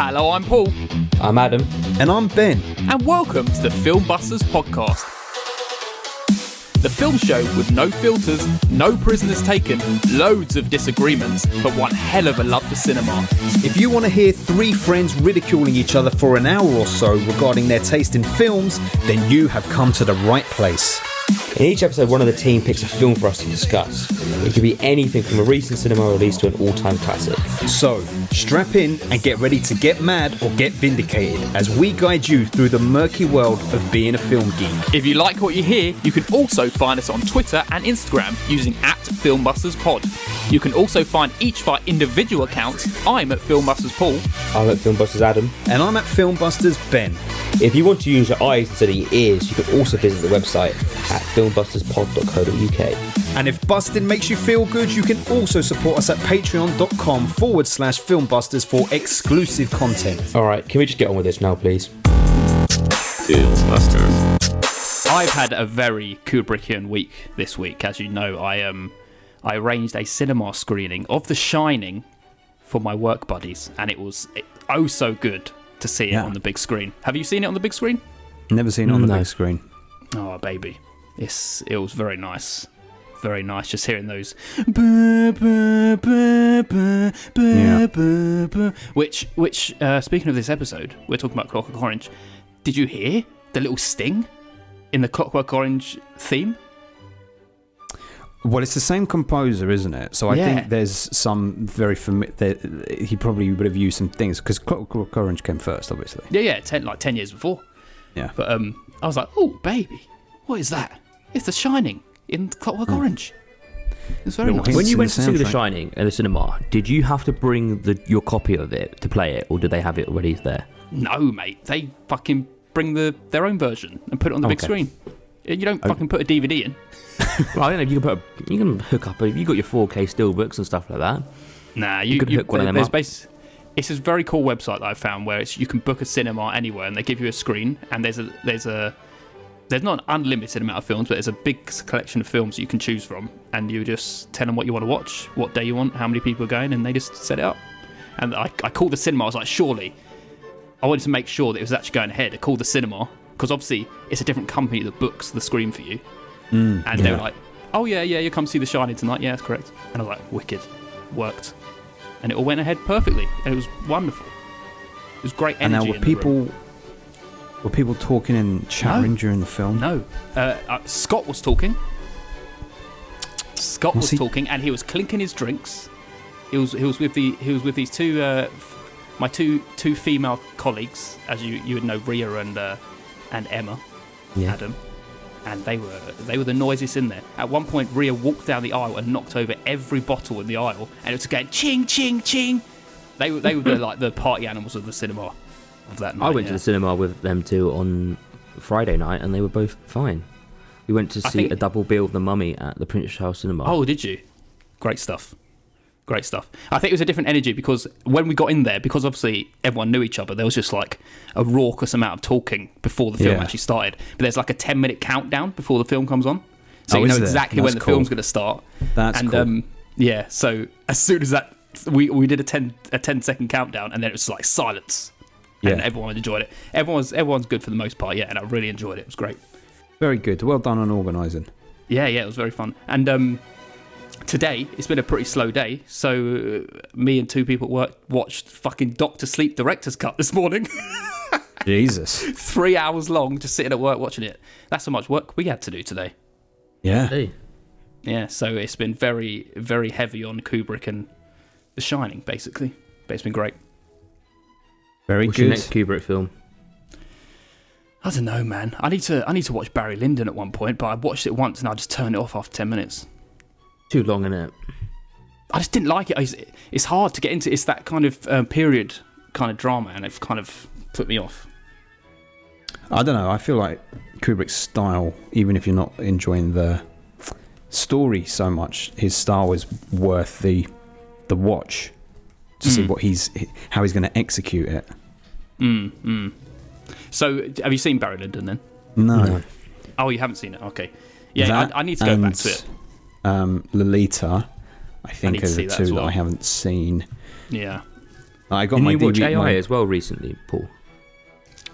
Hello, I'm Paul. I'm Adam. And I'm Ben. And welcome to the Filmbusters podcast. The film show with no filters, no prisoners taken, loads of disagreements, but one hell of a love for cinema. If you want to hear three friends ridiculing each other for an hour or so regarding their taste in films, then you have come to the right place. In each episode, one of the team picks a film for us to discuss. It could be anything from a recent cinema release to an all-time classic. So, strap in and get ready to get mad or get vindicated as we guide you through the murky world of being a film geek. If you like what you hear, you can also find us on Twitter and Instagram using @FilmbustersPod. You can also find each of our individual accounts. I'm at Filmbusters Paul. I'm at Filmbusters Adam. And I'm at Filmbusters Ben. If you want to use your eyes instead of your ears, you can also visit the website at filmbusterspod.co.uk. And if busting makes you feel good, you can also support us at patreon.com/filmbusters for exclusive content. Alright, can we just get on with this now, please? Filmbusters. I've had a very Kubrickian week this week. As you know, I arranged a cinema screening of The Shining for my work buddies, and it was so good to see it on the big screen. Have you seen it on the big screen? Never seen it on the big screen. Oh, baby. It was very nice. Very nice just hearing those which speaking of this episode, we're talking about Clockwork Orange. Did you hear the little sting in the Clockwork Orange theme? Well, it's the same composer, isn't it? So I think there's some very familiar. He probably would have used some things because Clockwork Orange came first, obviously. Yeah, 10 years before. Yeah. But I was like, oh, baby, what is that? It's The Shining in Clockwork Orange. It's very nice. When you went to see The Shining at the cinema, did you have to bring your copy of it to play it, or did they have it already there? No, mate. They fucking bring their own version and put it on the big screen. You don't fucking put a DVD in. Well, I don't know if you can hook up. You got your 4K steelbooks and stuff like that. Nah, you could hook one of them up. It's a very cool website that I found where you can book a cinema anywhere and they give you a screen and there's not an unlimited amount of films, but there's a big collection of films you can choose from, and you just tell them what you want to watch, what day you want, how many people are going, and they just set it up. And I called the cinema. I was like, surely, I wanted to make sure that it was actually going ahead. I called the cinema because obviously it's a different company that books the screen for you. And they were like, oh yeah, you come see The Shining tonight. Yeah, that's correct. And I was like, wicked, worked, and it all went ahead perfectly, and it was wonderful. It was great energy. And now were people talking and chattering during the film? No. Scott was talking. Talking, and he was clinking his drinks. He was with these two my two female colleagues, as you would know, Rhea and Emma, Adam, and they were the noisiest in there. At one point, Rhea walked down the aisle and knocked over every bottle in the aisle, and it was going ching ching ching. They were like the party animals of the cinema. Of that night, I went to the cinema with them two on Friday night, and they were both fine. We went to see a double bill of The Mummy at the Prince Charles Cinema. Oh, did you? Great stuff. I think it was a different energy because when we got in there, because obviously everyone knew each other, there was just like a raucous amount of talking before the film actually started. But there's like a 10-minute countdown before the film comes on, so you know exactly when the film's going to start. That's cool. So as soon as that, we did a 10-second countdown, and then it was like silence. Yeah. And everyone enjoyed it. Everyone's good for the most part, and I really enjoyed it. It was great. Very good. Well done on organising. Yeah, it was very fun. And today, it's been a pretty slow day, so me and two people at work watched fucking Doctor Sleep Director's Cut this morning. Jesus. 3 hours long, just sitting at work watching it. That's how much work we had to do today. Yeah. Hey. Yeah, so it's been very, very heavy on Kubrick and The Shining, basically. But it's been great. Very What's good. your next Kubrick film? I don't know, man. I need to watch Barry Lyndon at one point, but I watched it once and I just turned it off after 10 minutes. Too long, innit? I just didn't like it. It's hard to get into. It's that kind of period kind of drama, and it kind of put me off. I don't know. I feel like Kubrick's style, even if you're not enjoying the story so much, his style is worth the watch to see how he's going to execute it. So, have you seen Barry Lyndon then? No. Oh, you haven't seen it? Okay. Yeah, I need to go back to it. Lolita, I think, are the two that I haven't seen. Yeah. I got Didn't my you watch DVD. AI as well recently, Paul?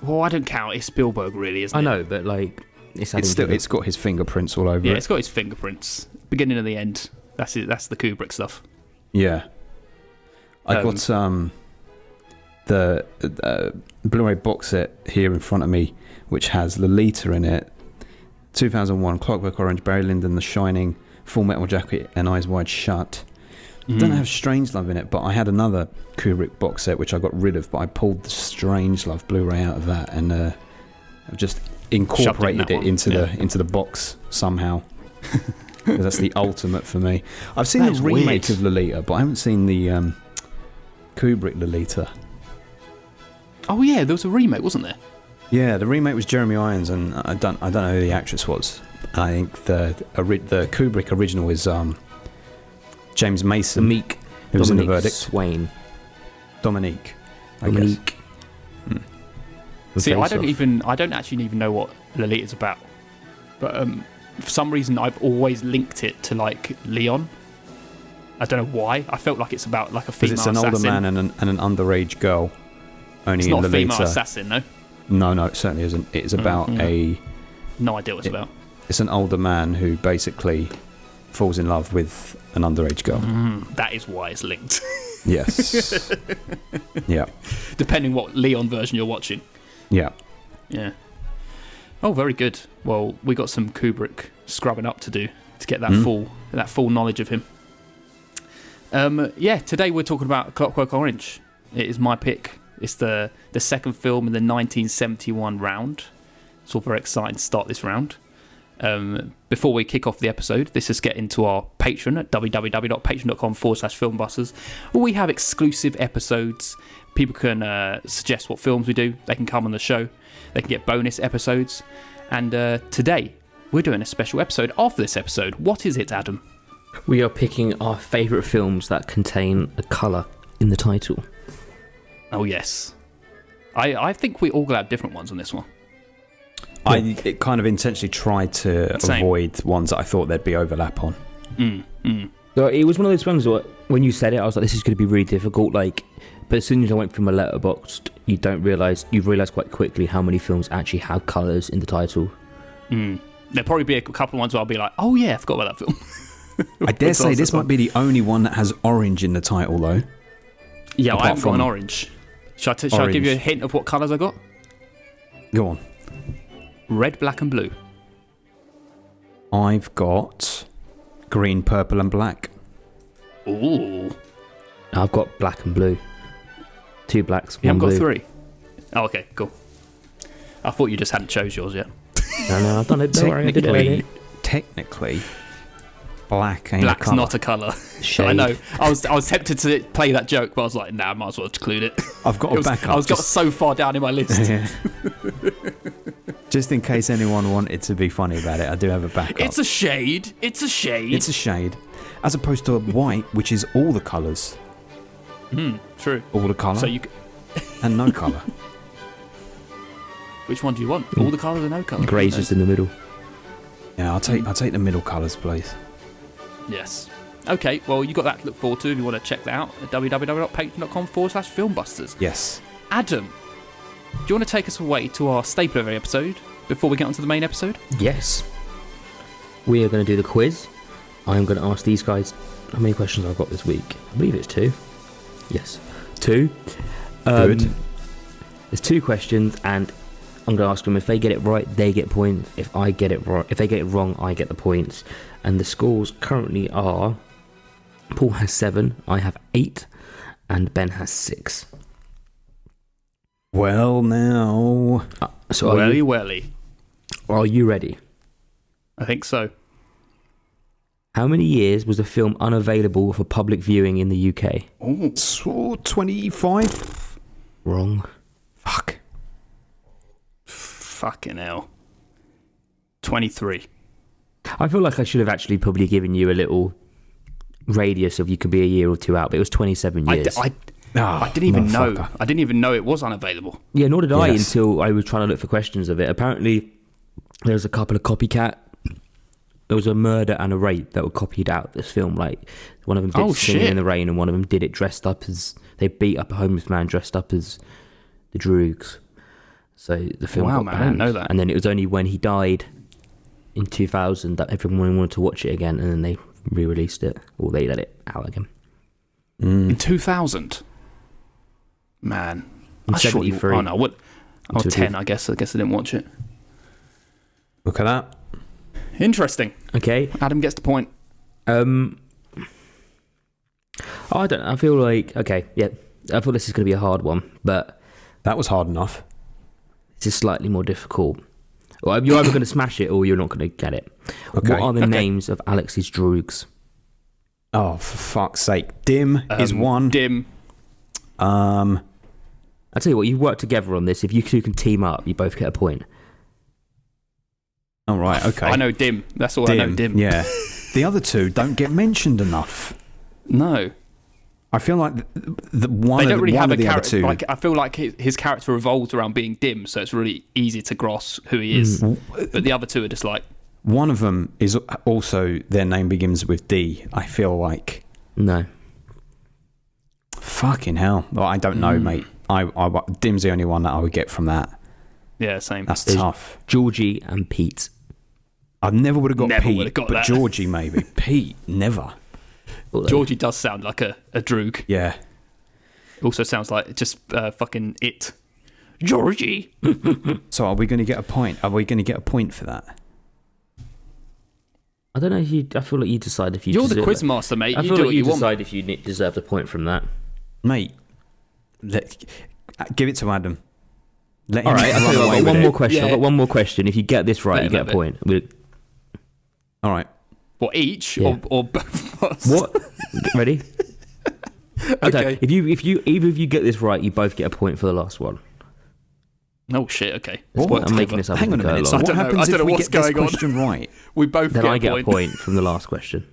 Well, I don't count. It's Spielberg, really, isn't it? I know, but like It's got his fingerprints all over Yeah, it. it's got his fingerprints. Beginning and the end. That's it. That's the Kubrick stuff. Yeah. I got the Blu-ray box set here in front of me, which has Lolita in it, 2001, Clockwork Orange, Barry Lyndon, The Shining, Full Metal Jacket, and Eyes Wide Shut. Don't have Strangelove in it, but I had another Kubrick box set which I got rid of, but I pulled the Strangelove Blu-ray out of that and I've just incorporated it into the box somehow. 'Cause that's the ultimate for me. I've seen the remake of Lolita, but I haven't seen the Kubrick Lolita. Oh yeah, there was a remake, wasn't there? Yeah, the remake was Jeremy Irons, and I don't know who the actress was. I think the Kubrick original is James Mason, who was in The Verdict. Swain. Dominique. Dominique. See, I don't actually even know what Lolita's about, but for some reason I've always linked it to like Leon. I don't know why. I felt like it's about like a female assassin. It's an older man and an underage girl. Only it's in not Lolita. a female assassin, no? No, it certainly isn't. It's about No idea what it's about. It's an older man who basically falls in love with an underage girl. That is why it's linked. Yes. Yeah. Depending what Leon version you're watching. Yeah. Yeah. Oh, very good. Well, we got some Kubrick scrubbing up to do to get that full knowledge of him. Today we're talking about Clockwork Orange. It is my pick. It's the second film in the 1971 round. It's all very exciting to start this round. Before we kick off the episode, let's just get into our Patreon at www.patreon.com/filmbusters, where we have exclusive episodes. People can suggest what films we do. They can come on the show. They can get bonus episodes. And today, we're doing a special episode of this episode. What is it, Adam? We are picking our favourite films that contain a colour in the title. Oh, yes. I think we all have different ones on this one. It kind of intentionally tried to avoid ones that I thought there'd be overlap on. So it was one of those ones where when you said it, I was like, this is going to be really difficult. But as soon as I went through my letterboxd, you realise quite quickly how many films actually have colours in the title. There'll probably be a couple of ones where I'll be like, oh yeah, I forgot about that film. I dare say this might be the only one that has orange in the title, though. Yeah, I haven't got an orange. Shall I give you a hint of what colours I got? Go on. Red, black and blue. I've got green, purple and black. Ooh. I've got black and blue. 2 blacks, 1 You haven't blue. got 3? Oh, okay, cool. I thought you just hadn't chose yours yet. No, I've done it. Don't worry, I did it. Technically, black ain't Black's a colour. not a colour. Shade. I know. I was tempted to play that joke, but I was like, nah, I might as well include it. I've got a backup. I got so far down in my list. Yeah. Just in case anyone wanted to be funny about it, I do have a backup. It's a shade. It's a shade. It's a shade. As opposed to white, which is all the colours. True. All the colour So and no colour. Which one do you want? All the colours or no colour? Grey's just in the middle. Yeah, I'll take the middle colours, please. Yes. Okay, well, you got that to look forward to if you want to check that out at www.patreon.com/filmbusters. Yes. Adam, do you want to take us away to our staple of every episode before we get onto the main episode? Yes. We are going to do the quiz. I'm going to ask these guys how many questions I've got this week. I believe it's 2. Yes. 2. Good. There's 2 questions, and I'm going to ask them if they get it right, they get points. If they get it wrong, I get the points. And the scores currently are: Paul has 7, I have 8, and Ben has 6. Well, now. So welly. Are you ready? I think so. How many years was the film unavailable for public viewing in the UK? Oh, 25? Wrong. Fuck. Fucking hell. 23. I feel like I should have actually probably given you a little radius of you could be a year or 2 out, but it was 27 years. I didn't even know. I didn't even know it was unavailable. Yeah, nor did I until I was trying to look for questions of it. Apparently, there's a couple of copycat there was a murder and a rape that were copied out of this film. Like one of them did Singing in the Rain, and one of them did it dressed up as they beat up a homeless man dressed up as the Droogs. So the film got banned. I didn't know that. And then it was only when he died in 2000 that everyone wanted to watch it again, and then they re-released it, or they let it out again. In 2000. Man, In I surely. 73. Oh no, what? I was 10, I guess. I guess I didn't watch it. Look at that. Interesting. Okay. Adam gets the point. I don't know. I feel like okay, yeah. I thought this is going to be a hard one, but That was hard enough. this is slightly more difficult. Well, you're either going to smash it or you're not going to get it. Okay. What are the names of Alex's Droogs? Oh, for fuck's sake. Dim is one. Dim. I'll tell you what, you've worked together on this. If you two can team up, you both get a point. Oh, right, okay. I know Dim. That's all I know. Dim. Yeah. The other two don't get mentioned enough. No. I feel like the one They don't really have a of the other character. two. Like, I feel like his character revolves around being dim, so it's really easy to grasp who he is. But the other two are just like... One of them is also, their name begins with D, I feel like. No. Fucking hell. Well, I don't know, mate. Dim's the only one that I would get from that. Yeah, same. That's tough. Georgie and Pete. I never would have got Never Pete, would've got but that. Georgie maybe. Pete, never. Although- Georgie does sound like a Droog. Yeah. Also sounds like just fucking it. Georgie. So are we going to get a point? Are we going to get a point for that? I don't know if you. I feel like you decide if you. You're the deserve quiz it. master, mate. I You feel do like what you you want. decide if you deserve a point from that. Mate, give it to Adam. Let him All right. run I've away got with one it. more question. Yeah. I've got one more question. If you get this right, Let you him get a have point. All right. What, each? Yeah. Or both of us? What? Ready? Okay. If you either of you get this right, you both get a point for the last one. Oh, shit, okay. What? Work I'm making together. this up. Hang on a as we go minute. So along. I what don't know. happens I don't if know we what's get this going on. question right? We both Then get I a get point. a point from the last question.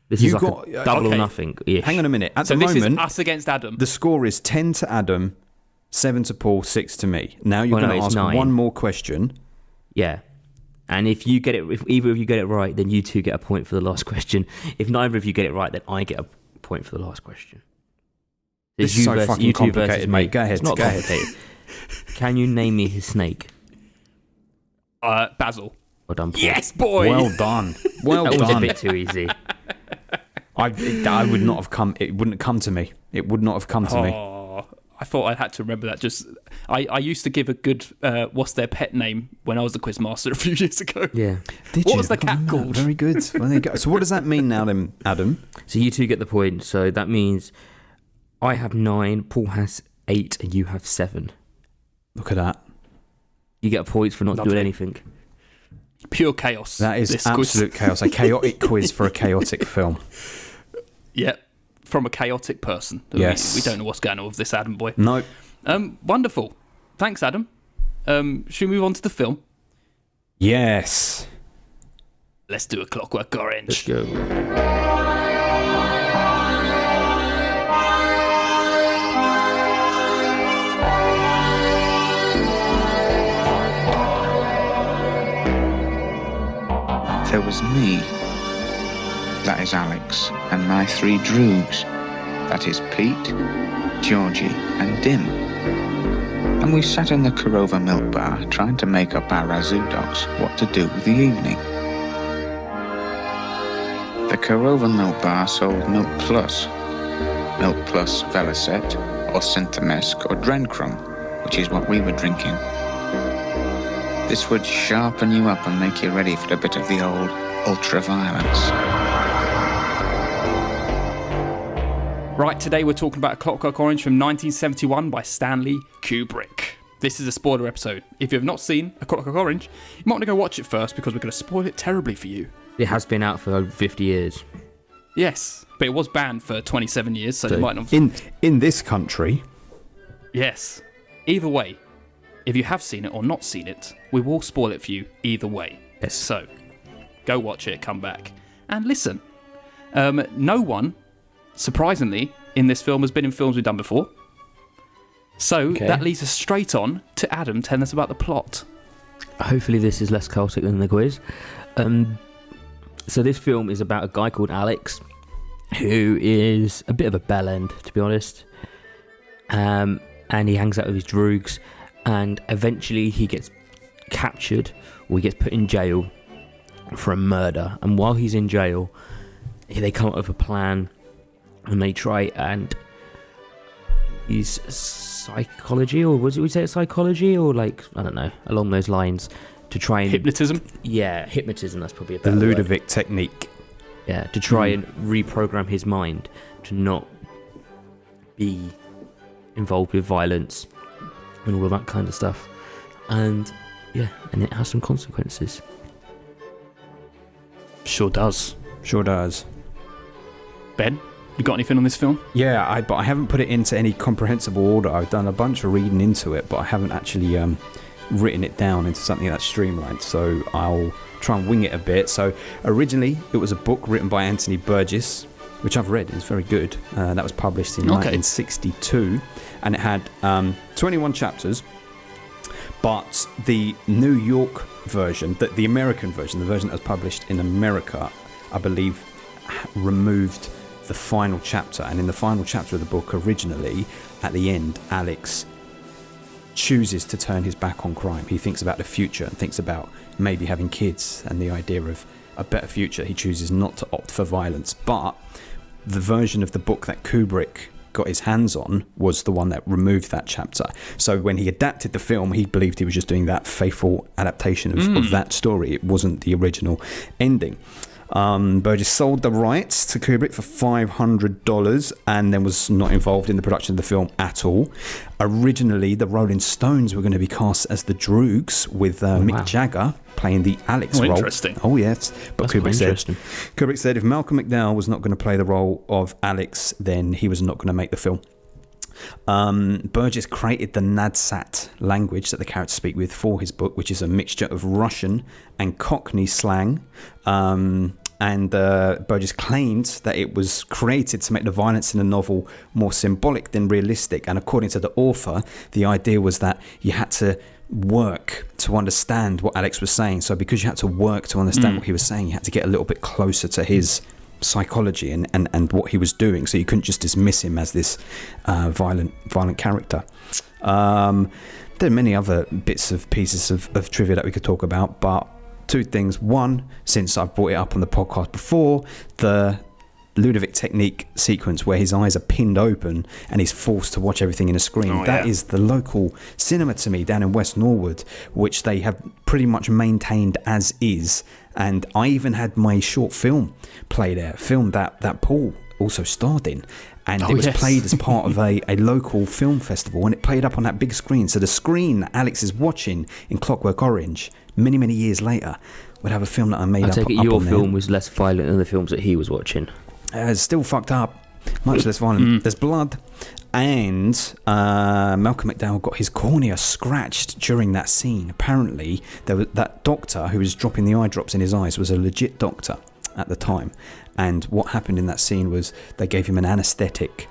This You is like got- a double or okay. nothing. Hang on a minute. At So the this moment, is us against Adam. the score is 10 to Adam, 7 to Paul, 6 to me. Now you're Well, no, going to it's ask 9. one more question. Yeah. And if you get it, if either of you get it right, then you two get a point for the last question. If neither of you get it right, then I get a point for the last question. This It's is you so versus- fucking you two complicated, versus mate. me. Go ahead, It's not go ahead. complicated. Can you name me his snake? Basil. Well done, Paul. Yes, boy. Well done. Well That was a done. bit too easy. I would not have come. It wouldn't come to me. It would not have come to me. Oh, I thought I had to remember that. Just I used to give a good what's their pet name when I was the quiz master a few years ago. Yeah. Did What you? was the cat Oh, called? Very good. Well, there you go. So what does that mean now, then, Adam? So you two get the point. So that means I have 9, Paul has 8, and you have 7. Look at that. You get points for not Lovely. doing anything. Pure chaos. That is this quiz. absolute chaos. A chaotic quiz for a chaotic film. Yeah, from a chaotic person. Yes. We don't know what's going on with this Adam boy. No. Wonderful. Thanks, Adam. Should we move on to the film? Yes. Let's do a Clockwork Orange. Let's go. There was me, that is Alex, and my 3 droogs, that is Pete, Georgie, and Dim. And we sat in the Korova milk bar trying to make up our razoo docs what to do with the evening. The Korova milk bar sold Milk Plus Velocet, or Synthemesk, or Drencrum, which is what we were drinking. This would sharpen you up and make you ready for a bit of the old ultra-violence. Right, today we're talking about A Clockwork Orange from 1971 by Stanley Kubrick. This is a spoiler episode. If you have not seen A Clockwork Orange, you might want to go watch it first because we're going to spoil it terribly for you. It has been out for over 50 years. Yes, but it was banned for 27 years, so So it might not... In this country, Yes. Either way, if you have seen it or not seen it, we will spoil it for you either way. Yes. So, go watch it, come back, and listen. No one, surprisingly, in this film has been in films we've done before. So, Okay. that leads us straight on to Adam telling us about the plot. Hopefully this is less chaotic than the quiz. So this film is about a guy called Alex, who is a bit of a bellend, to be honest. And he hangs out with his droogs, and eventually he gets captured, or he gets put in jail for a murder. And while he's in jail, they come up with a plan, and they try and use psychology, or would we say it's psychology, or like, I don't know, along those lines, to try and... Hypnotism? Yeah, hypnotism, that's probably a The better word. Ludovic technique. Yeah, to try and reprogram his mind to not be involved with violence and all of that kind of stuff. And yeah, and it has some consequences. Sure does. Sure does. Ben, you got anything on this film? Yeah, but I haven't put it into any comprehensible order. I've done a bunch of reading into it, but I haven't actually written it down into something that's streamlined. So I'll try and wing it a bit. So originally, it was a book written by Anthony Burgess, which I've read. It's very good. That was published in 1962, and it had 21 chapters. But the New York version, the American version, the version that was published in America, I believe, removed the final chapter. And in the final chapter of the book, originally, at the end, Alex chooses to turn his back on crime. He thinks about the future and thinks about maybe having kids and the idea of a better future. He chooses not to opt for violence. But the version of the book that Kubrick got his hands on was the one that removed that chapter. So when he adapted the film, he believed he was just doing that faithful adaptation of that story. It wasn't the original ending. Burgess sold the rights to Kubrick for $500 and then was not involved in the production of the film at all. Originally, the Rolling Stones were going to be cast as the Droogs, with Mick Jagger playing the Alex role. Interesting. Oh, yes. But That's Kubrick said if Malcolm McDowell was not going to play the role of Alex, then he was not going to make the film. Burgess created the Nadsat language that the characters speak with for his book, which is a mixture of Russian and Cockney slang. And Burgess claimed that it was created to make the violence in the novel more symbolic than realistic. And according to the author, the idea was that you had to work to understand what Alex was saying. So because you had to work to understand what he was saying, you had to get a little bit closer to his psychology and what he was doing, so you couldn't just dismiss him as this violent character. There are many other bits of pieces of trivia that we could talk about, but two things. One, since I've brought it up on the podcast before, the Ludovic technique sequence where his eyes are pinned open and he's forced to watch everything in a screen. That is the local cinema to me down in West Norwood, which they have pretty much maintained as is. And I even had my short film play there, a film that Paul also starred in. And it was played as part of a local film festival, and it played up on that big screen. So the screen that Alex is watching in Clockwork Orange, many, many years later, would have a film that I made I up take it up your on there. film was less violent than the films that he was watching. It's still fucked up, much less violent. There's blood, and Malcolm McDowell got his cornea scratched during that scene. Apparently, that doctor who was dropping the eye drops in his eyes was a legit doctor at the time. And what happened in that scene was they gave him an anaesthetic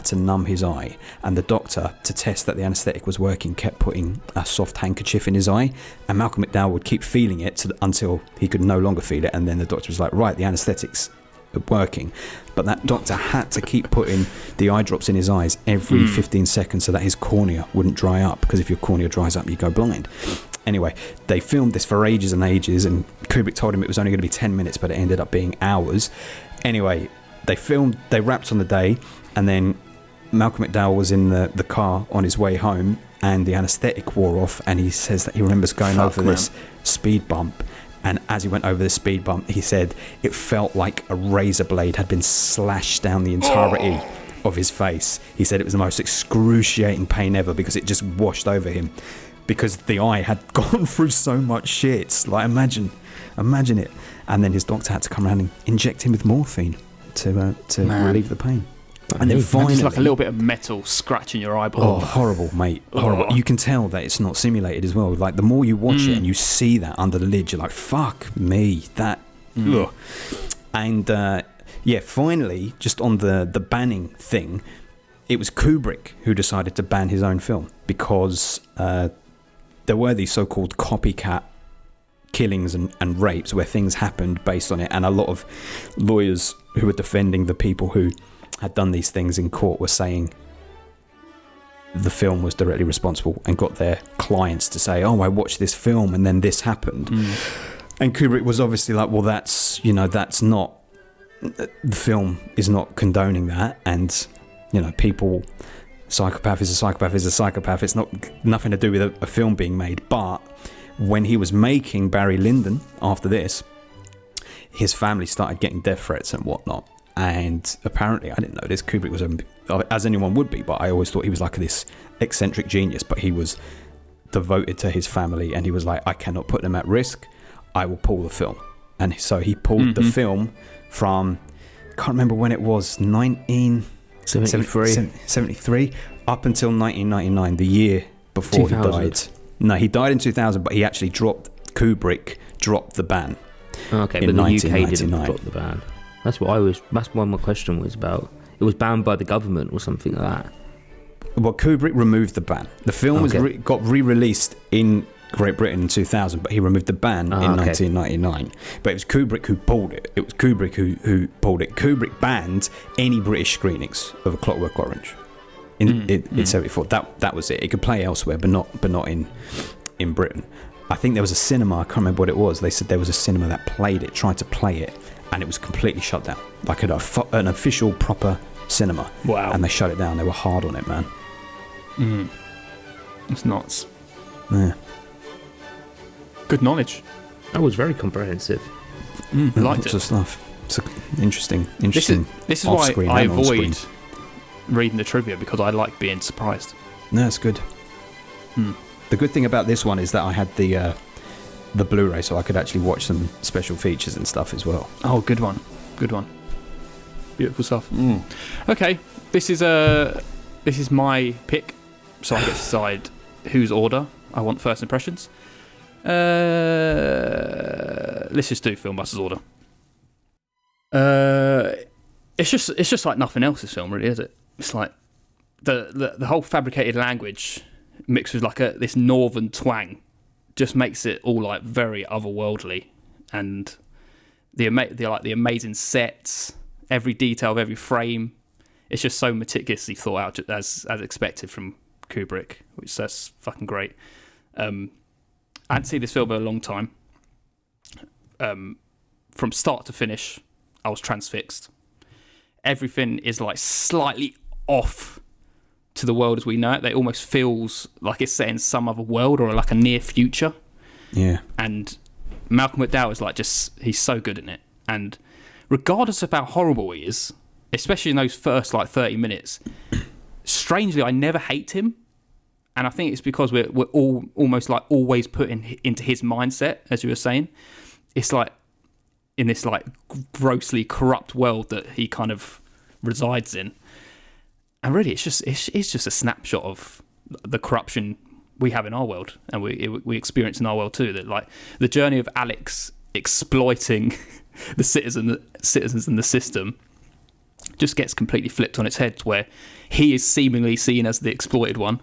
to numb his eye, and the doctor, to test that the anaesthetic was working, kept putting a soft handkerchief in his eye, and Malcolm McDowell would keep feeling it until he could no longer feel it, and then the doctor was like, right, the anaesthetic's working. But that doctor had to keep putting the eye drops in his eyes every 15 seconds so that his cornea wouldn't dry up, because if your cornea dries up, you go blind. Anyway, they filmed this for ages and ages, and Kubrick told him it was only going to be 10 minutes, but it ended up being hours. Anyway, they wrapped on the day, and then Malcolm McDowell was in the car on his way home, and the anaesthetic wore off, and he says that he remembers going over this speed bump, and as he went over the speed bump, he said it felt like a razor blade had been slashed down the entirety of his face. He said it was the most excruciating pain ever, because it just washed over him, because the eye had gone through so much shit. Like, imagine it. And then his doctor had to come around and inject him with morphine to relieve the pain. And then finally, just like a little bit of metal scratching your eyeball. Oh, horrible, mate. Horrible. You can tell that it's not simulated as well. Like, the more you watch it and you see that under the lid, you're like, fuck me, that. Ugh. And finally, just on the banning thing, it was Kubrick who decided to ban his own film, because there were these so-called copycat killings and rapes where things happened based on it, and a lot of lawyers who were defending the people who had done these things in court were saying the film was directly responsible, and got their clients to say, oh, I watched this film and then this happened. And Kubrick was obviously like, well, that's not, the film is not condoning that, and people, psychopath is a psychopath is a psychopath. It's not nothing to do with a film being made. But when he was making Barry Lyndon after this, his family started getting death threats and whatnot. And apparently, I didn't know this, Kubrick was, as anyone would be, but I always thought he was like this eccentric genius, but he was devoted to his family, and he was like, I cannot put them at risk, I will pull the film. And so he pulled the film from, I can't remember when it was, 1973 up until 1999, the year before 2000. he died. No, he died in 2000, but Kubrick dropped the ban. Okay, but the UK didn't drop the ban. That's what my question was about. It was banned by the government or something like that. Well, Kubrick removed the ban. The film got re-released in Great Britain in 2000, but he removed the ban in 1999. But it was Kubrick who pulled it. It was Kubrick who pulled it. Kubrick banned any British screenings of A Clockwork Orange in 74. That was it. It could play elsewhere, but not in Britain. I think there was a cinema, I can't remember what it was. They said there was a cinema that tried to play it, and it was completely shut down, like an official proper cinema. Wow. And they shut it down. They were hard on it, man. It's nuts. Yeah. Good knowledge. That was very comprehensive. I liked Lots it. of stuff. It's interesting. This is why I avoid screen. reading the trivia, because I like being surprised. No, it's good. The good thing about this one is that I had the Blu-ray, so I could actually watch some special features and stuff as well. Oh, good one. Beautiful stuff. Okay, this is my pick, so I get to decide whose order I want first impressions. Let's just do Filmbusters order. It's just like nothing else, this film, really, is it? It's like the whole fabricated language mixed with like this northern twang just makes it all like very otherworldly, and the amazing sets, every detail of every frame, it's just so meticulously thought out, as expected from Kubrick, which that's fucking great. I hadn't seen this film in a long time. From start to finish, I was transfixed. Everything is like slightly off to the world as we know it. It almost feels like it's set in some other world or like a near future. Yeah. And Malcolm McDowell is like he's so good in it. And regardless of how horrible he is, especially in those first like 30 minutes, strangely, I never hate him. And I think it's because we're all almost like always put into his mindset, as you were saying. It's like in this like grossly corrupt world that he kind of resides in. And really, it's just a snapshot of the corruption we have in our world, and we experience in our world too. That like the journey of Alex exploiting the citizens and the system just gets completely flipped on its head, where he is seemingly seen as the exploited one,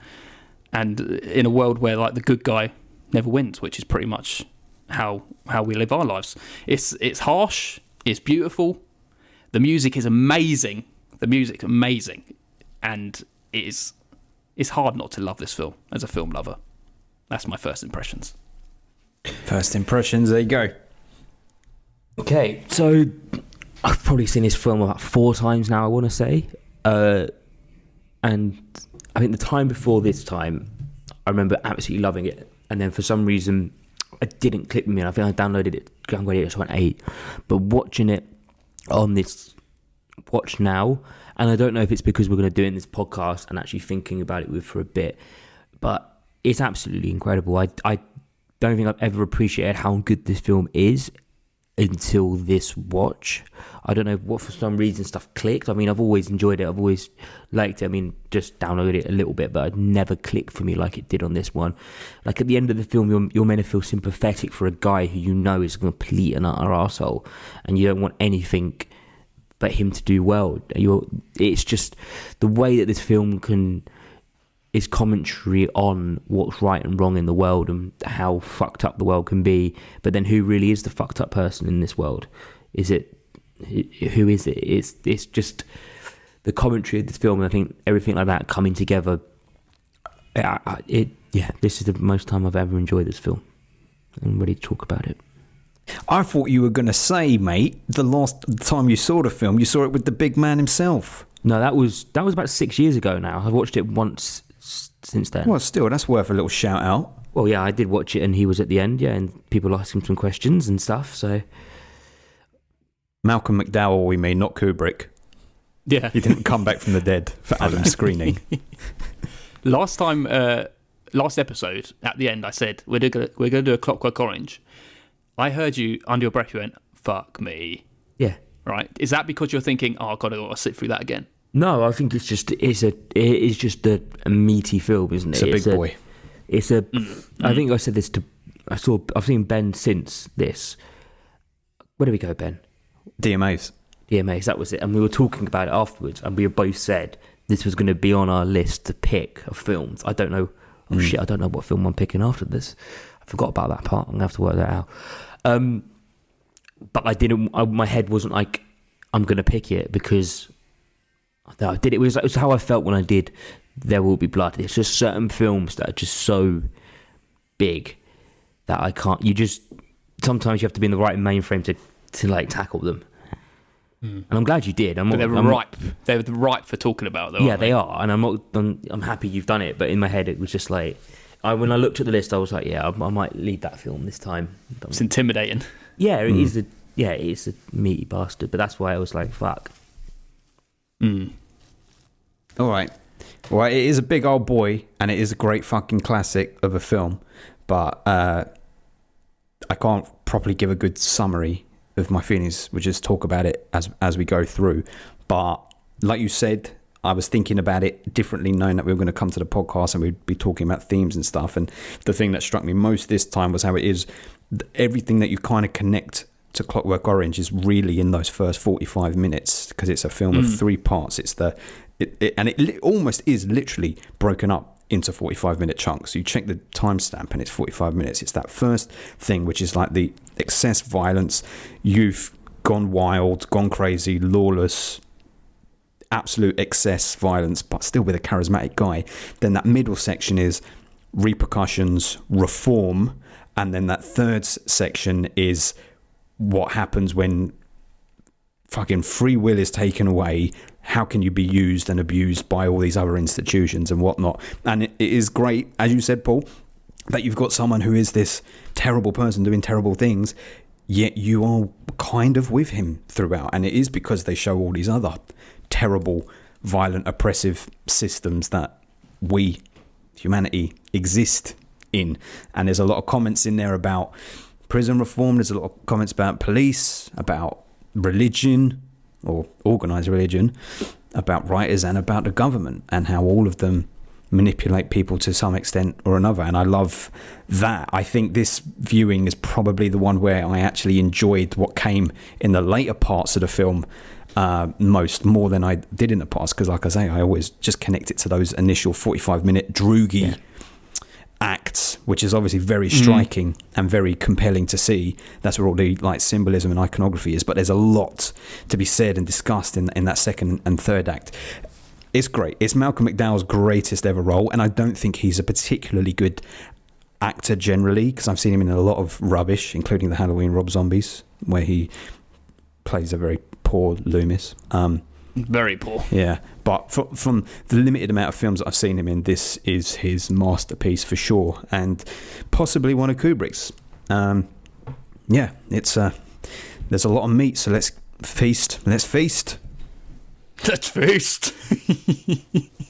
and in a world where like the good guy never wins, which is pretty much how we live our lives. It's harsh. It's beautiful. The music is amazing. And it's hard not to love this film as a film lover. That's my first impressions. First impressions, there you go. Okay, so I've probably seen this film about 4 times now, I want to say. And I think the time before this time, I remember absolutely loving it. And then for some reason, it didn't click with me. I think I downloaded it at 8. But watching it on this watch now, and I don't know if it's because we're going to do it in this podcast and actually thinking about it for a bit, but it's absolutely incredible. I don't think I've ever appreciated how good this film is until this watch. I don't know what, for some reason, stuff clicked. I mean, I've always enjoyed it. I've always liked it. I mean, just downloaded it a little bit, but it never clicked for me like it did on this one. Like at the end of the film, you're meant to feel sympathetic for a guy who you know is a complete and utter arsehole, and you don't want anything but him to do well. It's just the way that this film can is commentary on what's right and wrong in the world and how fucked up the world can be. But then who really is the fucked up person in this world? Who is it? It's just the commentary of this film, and I think everything like that coming together. This is the most time I've ever enjoyed this film. I'm ready to talk about it. I thought you were going to say, mate, the last time you saw the film, you saw it with the big man himself. No, that was about 6 years ago now. I've watched it once since then. Well, still, that's worth a little shout out. Well, yeah, I did watch it, and he was at the end, and people asked him some questions and stuff, so... Malcolm McDowell, we mean, not Kubrick. Yeah. He didn't come back from the dead for Adam's screening. Last episode, at the end, I said, we're going to do a Clockwork Orange. I heard you, under your breath, you went, fuck me. Yeah. Right? Is that because you're thinking, oh, I've got to sit through that again? No, I think it is just a meaty film, isn't it? It's a big boy. I think I said this I've seen Ben since this. Where did we go, Ben? DMAs, that was it. And we were talking about it afterwards, and we both said this was going to be on our list to pick of films. I don't know. Oh shit, I don't know what film I'm picking after this. I forgot about that part. I'm going to have to work that out. But I didn't. My head wasn't like, I'm going to pick it because I did. It was how I felt when I did There Will Be Blood. It's just certain films that are just so big that I can't. Sometimes you have to be in the right mainframe to like tackle them. And I'm glad you did. But they were ripe. They were ripe for talking about, though. Yeah, they are. And I'm happy you've done it. But in my head, it was just like, when I looked at the list, I was like, yeah, I might lead that film this time. It's intimidating. Yeah, it is it's a meaty bastard. But that's why I was like, fuck. All right. Well, it is a big old boy, and it is a great fucking classic of a film. But I can't properly give a good summary of my feelings. We just talk about it as we go through. But like you said, I was thinking about it differently, knowing that we were going to come to the podcast and we'd be talking about themes and stuff. And the thing that struck me most this time was how it is everything that you kind of connect to Clockwork Orange is really in those first 45 minutes, because it's a film of 3 parts. It almost is literally broken up into 45-minute chunks. You check the timestamp and it's 45 minutes. It's that first thing, which is like the excess violence, youth gone wild, gone crazy, lawless, absolute excess violence, but still with a charismatic guy. Then that middle section is repercussions, reform, and then that third section is what happens when fucking free will is taken away. How can you be used and abused by all these other institutions and whatnot? And it is great, as you said, Paul, that you've got someone who is this terrible person doing terrible things, yet you are kind of with him throughout. And it is because they show all these other terrible, violent, oppressive systems that we, humanity, exist in. And there's a lot of comments in there about prison reform. There's a lot of comments about police, about religion, or organised religion, about writers and about the government, and how all of them manipulate people to some extent or another. And I love that. I think this viewing is probably the one where I actually enjoyed what came in the later parts of the film more than I did in the past, because like I say, I always just connect it to those initial 45-minute droogy acts, which is obviously very striking and very compelling to see. That's where all the like symbolism and iconography is. But there's a lot to be said and discussed in that second and third act. It's great. It's Malcolm McDowell's greatest ever role, and I don't think he's a particularly good actor generally, because I've seen him in a lot of rubbish, including the Halloween Rob Zombies, where he plays a very poor Loomis. Very poor. Yeah. But from the limited amount of films that I've seen him in, this is his masterpiece for sure, and possibly one of Kubrick's. It's there's a lot of meat, so let's feast. Let's feast.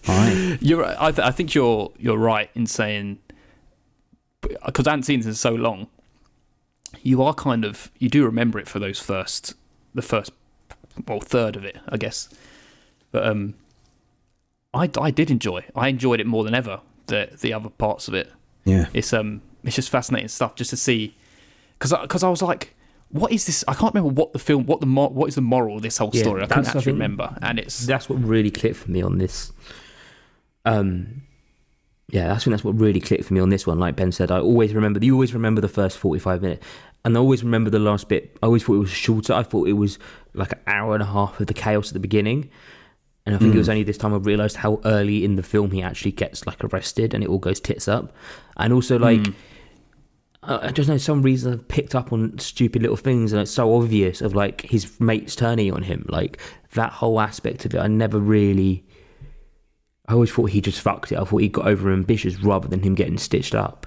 All right. You're right. I think you're right in saying, because I haven't seen this in so long, you do remember it for the first third of it, I guess. But I did enjoy. I enjoyed it more than ever. The other parts of it. Yeah. It's just fascinating stuff just to see, because I was like, what is this? I can't remember what is the moral of this whole story. I can't actually remember, and that's what really clicked for me on this. I think that's what really clicked for me on this one. Like Ben said, you always remember the first 45 minutes, and I always remember the last bit. I always thought it was shorter. I thought it was like an hour and a half of the chaos at the beginning, and I think it was only this time I realised how early in the film he actually gets like arrested, and it all goes tits up. And also like I just know some reason I've picked up on stupid little things, and it's so obvious of like his mates turning on him, like that whole aspect of it. I always thought he just fucked it. I thought he got over ambitious rather than him getting stitched up.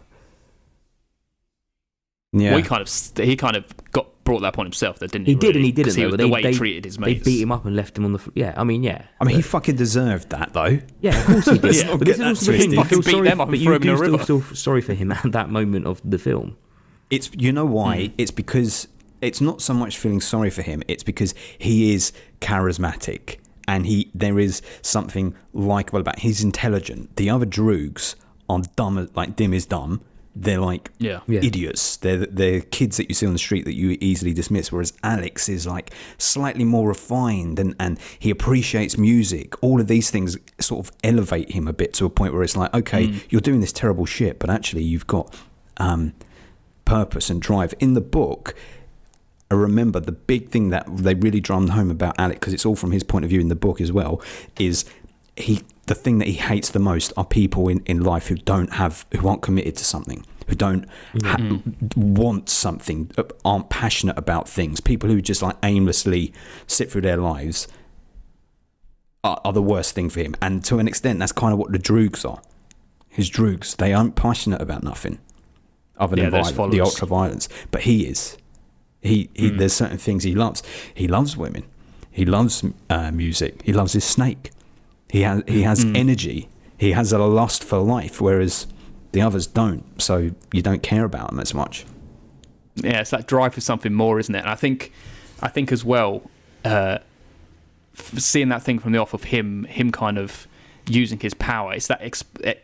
Yeah, well, he kind of brought that upon himself, though, didn't he? He did and he didn't. The way he treated his mates. They beat him up and left him on the. he fucking deserved that though. Yeah, of course he did. Yeah, but this is also the thing. You feel sorry, them up but and you threw him in a do river. still feel sorry for him at that moment of the film. It's why? It's because it's not so much feeling sorry for him. It's because he is charismatic. And there is something likable about him. He's intelligent. The other droogs are dumb, like Dim is dumb. They're like idiots. They're kids that you see on the street that you easily dismiss. Whereas Alex is like slightly more refined and he appreciates music. All of these things sort of elevate him a bit to a point where it's like, okay, you're doing this terrible shit, but actually you've got purpose and drive. In the book, I remember the big thing that they really drummed home about Alec, because it's all from his point of view in the book as well, is the thing that he hates the most are people in life who aren't committed to something, who don't want something, aren't passionate about things. People who just like aimlessly sit through their lives are the worst thing for him. And to an extent, that's kind of what the droogs are. His droogs, they aren't passionate about nothing other than the ultra violence, but he is. There's certain things he loves. He loves women. He loves music. He loves his snake. He has energy. He has a lust for life, whereas the others don't. So you don't care about them as much. Yeah, it's that drive for something more, isn't it? And I think as well, seeing that thing from the off of him kind of using his power. It's that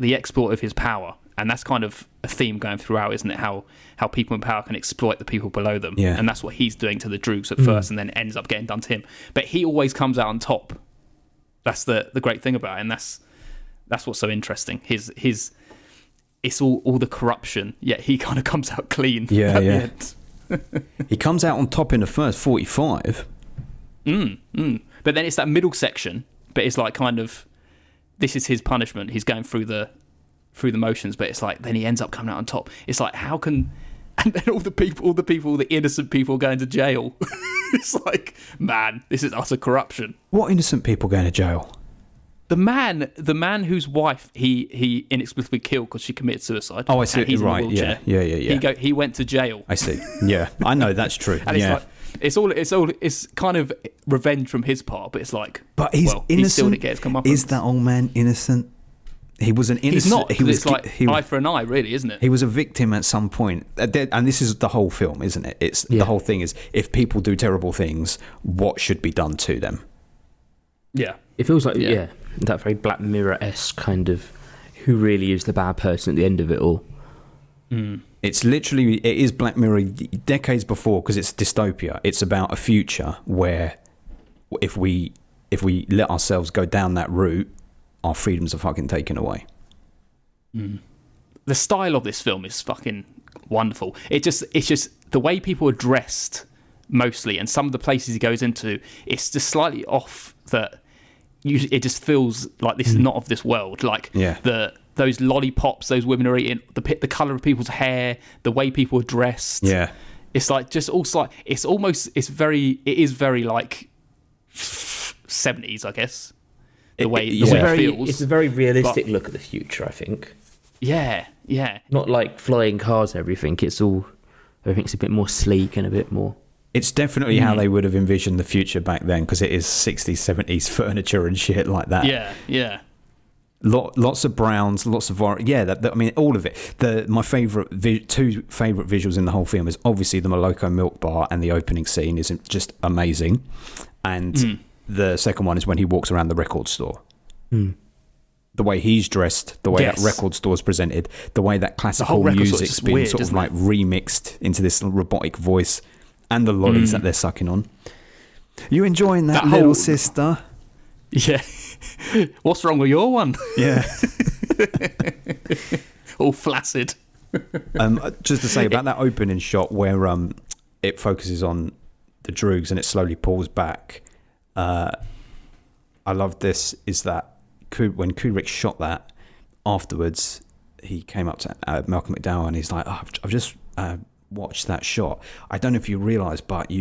the exploit of his power. And that's kind of a theme going throughout, isn't it? How people in power can exploit the people below them. Yeah. And that's what he's doing to the droogs at first, and then ends up getting done to him. But he always comes out on top. That's the great thing about it, and that's what's so interesting. It's all the corruption, yet he kind of comes out clean. Yeah, at the yeah. end. He comes out on top in the first 45. But then it's that middle section, but it's like kind of, this is his punishment. He's going through the motions, but it's like then he ends up coming out on top. It's like, how can, and then all the innocent people going to jail. It's like, man, this is utter corruption. What innocent people going to jail? The man whose wife he inexplicably killed because she committed suicide. Oh, I see. He's right. in a wheelchair. Yeah. He went to jail. I see. Yeah, I know that's true. And yeah. it's kind of revenge from his part, but it's like, but he's innocent. He still didn't get his comeuppance. Is that old man innocent? He was an innocent. He's not. He was it's like eye for an eye, really, isn't it? He was a victim at some point, and this is the whole film, isn't it? The whole thing is, if people do terrible things, what should be done to them? Yeah, it feels like that very Black Mirror-esque kind of who really is the bad person at the end of it all. It is Black Mirror decades before, because it's dystopia. It's about a future where if we let ourselves go down that route, our freedoms are fucking taken away. The style of this film is fucking wonderful. It's just the way people are dressed mostly, and some of the places he goes into, it's just slightly off. That it just feels like this is not of this world. Like those lollipops those women are eating, the colour of people's hair, the way people are dressed. Yeah, it's like just also like it is very like 70s, I guess. The way it feels. It's a very realistic look at the future, I think. Yeah. Not like flying cars and everything. Everything's a bit more sleek and a bit more. It's definitely how they would have envisioned the future back then, because it is 60s, 70s furniture and shit like that. Yeah. Lots of browns, lots of I mean, all of it. My two favourite visuals in the whole film is obviously the Moloko Milk Bar, and the opening scene is just amazing. And the second one is when he walks around the record store. The way he's dressed, the way that record store's presented, the way that classical music's been weird, sort of like remixed into this robotic voice, and the lollies that they're sucking on. You enjoying that little sister? Yeah. What's wrong with your one? Yeah. All flaccid. Just to say about that opening shot where it focuses on the Droogs and it slowly pulls back. I love this. Is that when Kubrick shot that afterwards, he came up to Malcolm McDowell and he's like, oh, I've just watched that shot. I don't know if you realise, but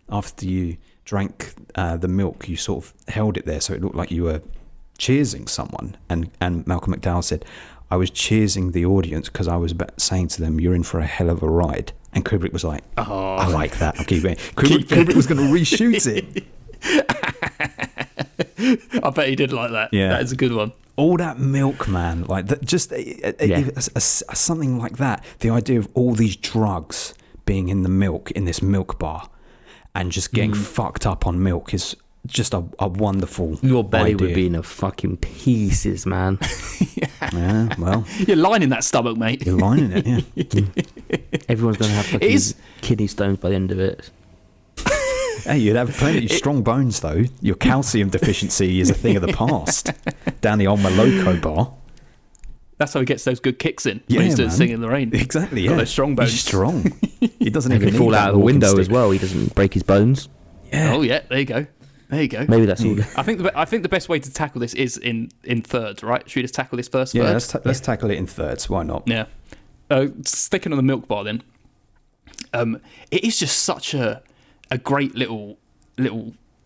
after you drank the milk, you sort of held it there so it looked like you were cheersing someone. And Malcolm McDowell said, I was cheersing the audience because I was saying to them, you're in for a hell of a ride. And Kubrick was like, I like that. I'll keep it. Kubrick was going to reshoot it. I bet he did like that. Yeah. That is a good one. All that milk, man. Like that, just something like that. The idea of all these drugs being in the milk, in this milk bar, and just getting fucked up on milk is just a wonderful Your belly idea. would be in a fucking pieces, man. Yeah, well, You're lining that stomach, mate. you're lining it, yeah. Everyone's going to have fucking kidney stones by the end of it. Hey, you'd have plenty of strong bones, though. Your calcium deficiency is a thing of the past. Down the old Maloko bar. That's how he gets those good kicks in Yeah, when he's doing man. Singing in the Rain. Exactly, Got yeah. those strong bones. He's strong. He doesn't He even can need fall that out of a walking window stick. as well. He doesn't break his bones. Yeah. Oh, yeah, there you go. There you go. Maybe that's all. I think the best way to tackle this is in thirds, right? Should we just tackle this first Yeah, third? let's tackle it in thirds. Why not? Yeah. Sticking on the milk bar then. It is just such a great little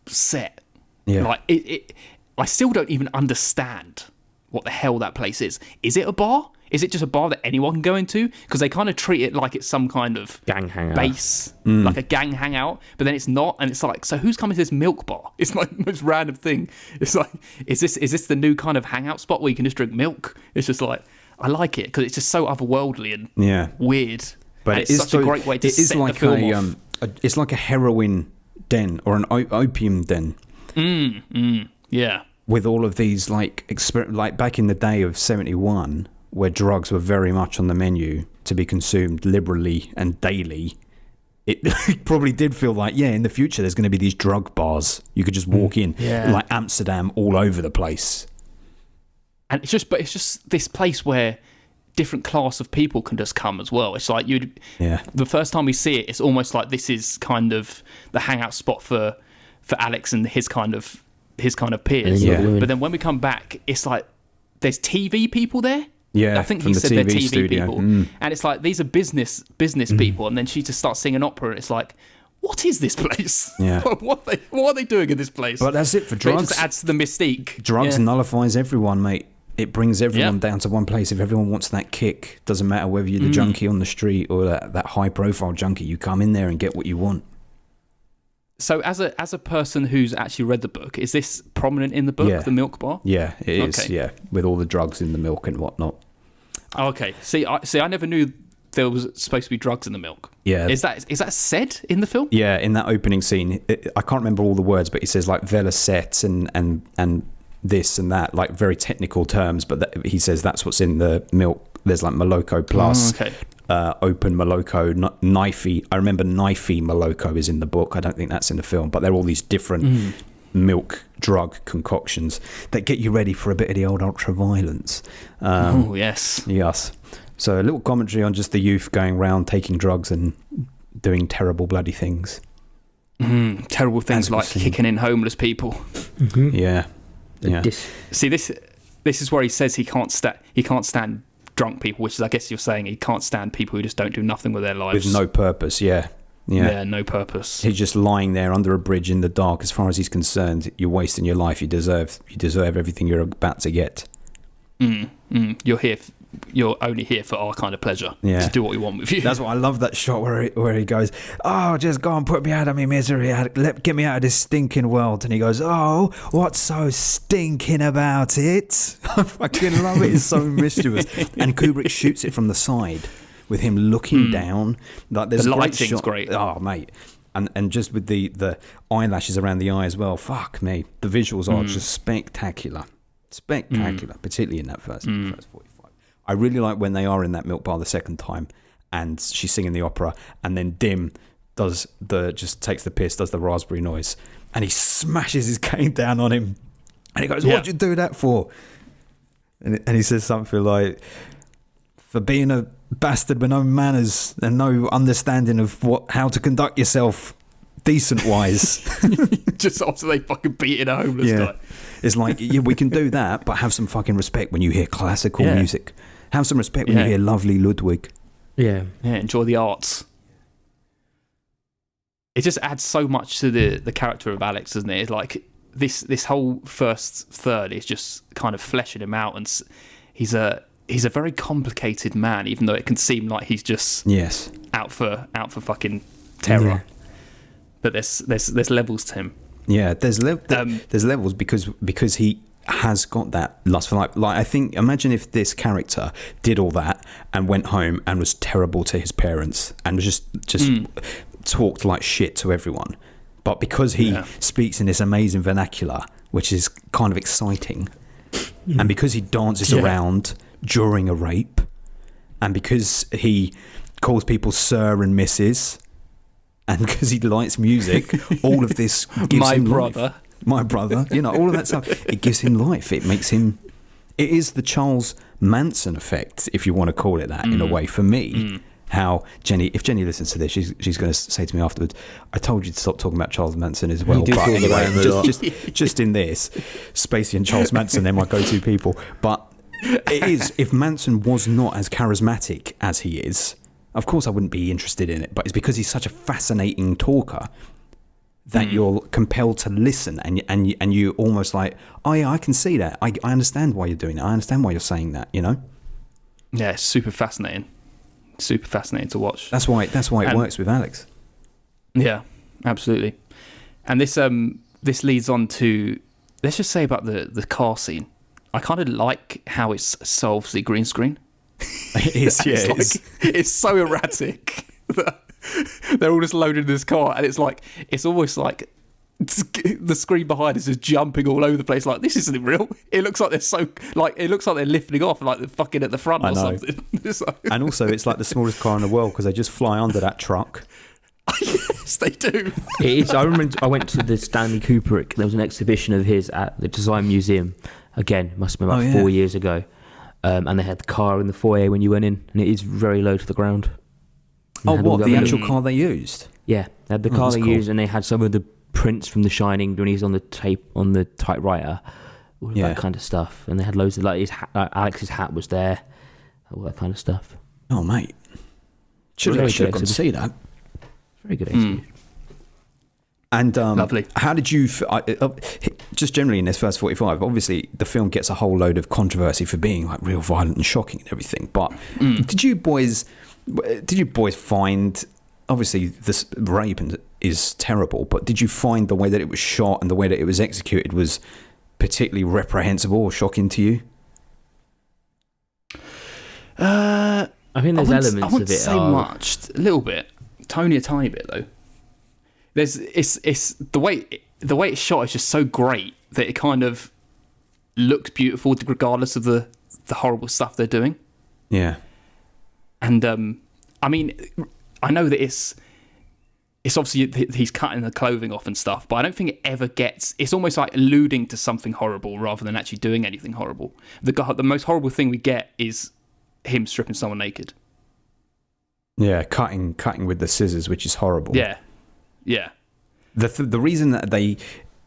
set. Yeah. Like I still don't even understand what the hell that place is. Is it a bar? Is it just a bar that anyone can go into? Because they kind of treat it like it's some kind of Gang hangout. base, like a gang hangout, but then it's not, and it's like, so who's coming to this milk bar? It's like the most random thing. It's like, is this the new kind of hangout spot where you can just drink milk? It's just like, I like it because it's just so otherworldly and weird. But and it's such a great way to set the film off. It's like a heroin den or an opium den. Yeah. With all of these like back in the day of 71, where drugs were very much on the menu to be consumed liberally and daily, it probably did feel like, in the future there's going to be these drug bars you could just walk in, like Amsterdam, all over the place. And it's just this place where different class of people can just come as well. It's like the first time we see it, it's almost like this is kind of the hangout spot for Alex and his kind of peers. But then when we come back, it's like there's TV people there. Yeah, I think from he the said they're TV TV studio. people, and it's like these are business people, and then she just starts singing opera, and it's like, what is this place? Yeah. what are they doing in this place? But that's it for But drugs. it just adds to the mystique. Drugs nullifies everyone, mate. It brings everyone Yep. down to one place. If everyone wants that kick, doesn't matter whether you're the junkie on the street or that high-profile junkie. You come in there and get what you want. So as a person who's actually read the book, is this prominent in the book, the milk bar? Yeah, it is. Okay. Yeah, with all the drugs in the milk and whatnot. Oh, okay. See, I never knew there was supposed to be drugs in the milk. Yeah. Is that said in the film? Yeah, in that opening scene, I can't remember all the words, but he says like Velocet and this and that, like very technical terms. But he says that's what's in the milk. There's like Maloko Plus, Open Maloko, Knifey. I remember Knifey Maloko is in the book. I don't think that's in the film, but they're all these different milk drug concoctions that get you ready for a bit of the old ultra violence. Oh yes. Yes. So a little commentary on just the youth going around taking drugs and doing terrible bloody things. Terrible things like kicking in homeless people. Yeah. Yeah. See, this is where he says he can't stand drunk people, which is, I guess you're saying he can't stand people who just don't do nothing with their lives. With no purpose, yeah. No purpose. He's just lying there under a bridge in the dark. As far as he's concerned, you're wasting your life. You deserve everything you're about to get. You're only here for our kind of pleasure. Yeah. To do what we want with you. That's why I love that shot where he goes, oh, just go and put me out of my misery. Get me out of this stinking world. And he goes, oh, what's so stinking about it? I fucking love it. It's so mischievous. And Kubrick shoots it from the side with him looking down. Like there's the a great lighting's shot. great. Oh, mate. And just with the eyelashes around the eye as well. Fuck me. The visuals are just spectacular. Spectacular, particularly in that first 45. I really like when they are in that milk bar the second time and she's singing the opera and then Dim just takes the piss, does the raspberry noise, and he smashes his cane down on him and he goes, what'd you do that for? And he says something like, for being a bastard with no manners and no understanding of how to conduct yourself decent wise. Just after they fucking beating a homeless guy. It's like, yeah, we can do that, but have some fucking respect when you hear classical music. Have some respect when you hear lovely Ludwig. Yeah. Yeah, enjoy the arts. It just adds so much to the character of Alex, doesn't it? It's like this whole first third is just kind of fleshing him out, and he's a very complicated man, even though it can seem like he's just out for fucking terror. Yeah. But there's levels to him. Yeah, there's levels because he has got that lust for life. Like, I think, imagine if this character did all that and went home and was terrible to his parents and was just talked like shit to everyone. But because he speaks in this amazing vernacular, which is kind of exciting, and because he dances around during a rape, and because he calls people sir and missus, and because he likes music, all of this gives him life. My brother, all of that stuff. It gives him life. It makes him. It is the Charles Manson effect, if you want to call it that, in a way. For me, how if Jenny listens to this, she's going to say to me afterwards, "I told you to stop talking about Charles Manson as well." But anyway, just in this, Spacey and Charles Manson, they're my go-to people. But it is, if Manson was not as charismatic as he is, of course I wouldn't be interested in it. But it's because he's such a fascinating talker that you're compelled to listen, and you almost like, oh yeah, I can see that. I understand why you're doing it. I understand why you're saying that. Yeah, it's super fascinating to watch. That's why it works with Alex. Yeah, absolutely. And this leads on to, let's just say about the car scene. I kind of like how it solves the green screen. It is, yeah. It's so erratic. They're all just loaded in this car, and it's almost like the screen behind is just jumping all over the place. Like, this isn't real. It looks like they're lifting off, like they're fucking at the front or something. And also, it's like the smallest car in the world because they just fly under that truck. Yes, they do. It is. I remember I went to the Stanley Kubrick. There was an exhibition of his at the Design Museum. Again, it must have been about 4 years ago. And they had the car in the foyer when you went in, and it is very low to the ground. Oh, what, the actual car they used? Yeah, they had the car they used, and they had some of the prints from The Shining when he's on the typewriter, all that kind of stuff. And they had loads of, like, Alex's hat was there, all that kind of stuff. Oh, mate. Should have gone to see that. Very good exhibition. And lovely. How did you, just generally in this first 45, obviously the film gets a whole load of controversy for being like real violent and shocking and everything, but did you boys find, obviously this rape is terrible, but did you find the way that it was shot and the way that it was executed was particularly reprehensible or shocking to you? I think there's elements of it. I wouldn't say much, a little bit, only a tiny bit though. It's the way it's shot is just so great that it kind of looks beautiful regardless of the horrible stuff they're doing. Yeah. And I mean, I know that it's obviously he's cutting the clothing off and stuff, but I don't think it ever gets. It's almost like alluding to something horrible rather than actually doing anything horrible. The most horrible thing we get is him stripping someone naked. Yeah, cutting with the scissors, which is horrible. Yeah. Yeah. The reason that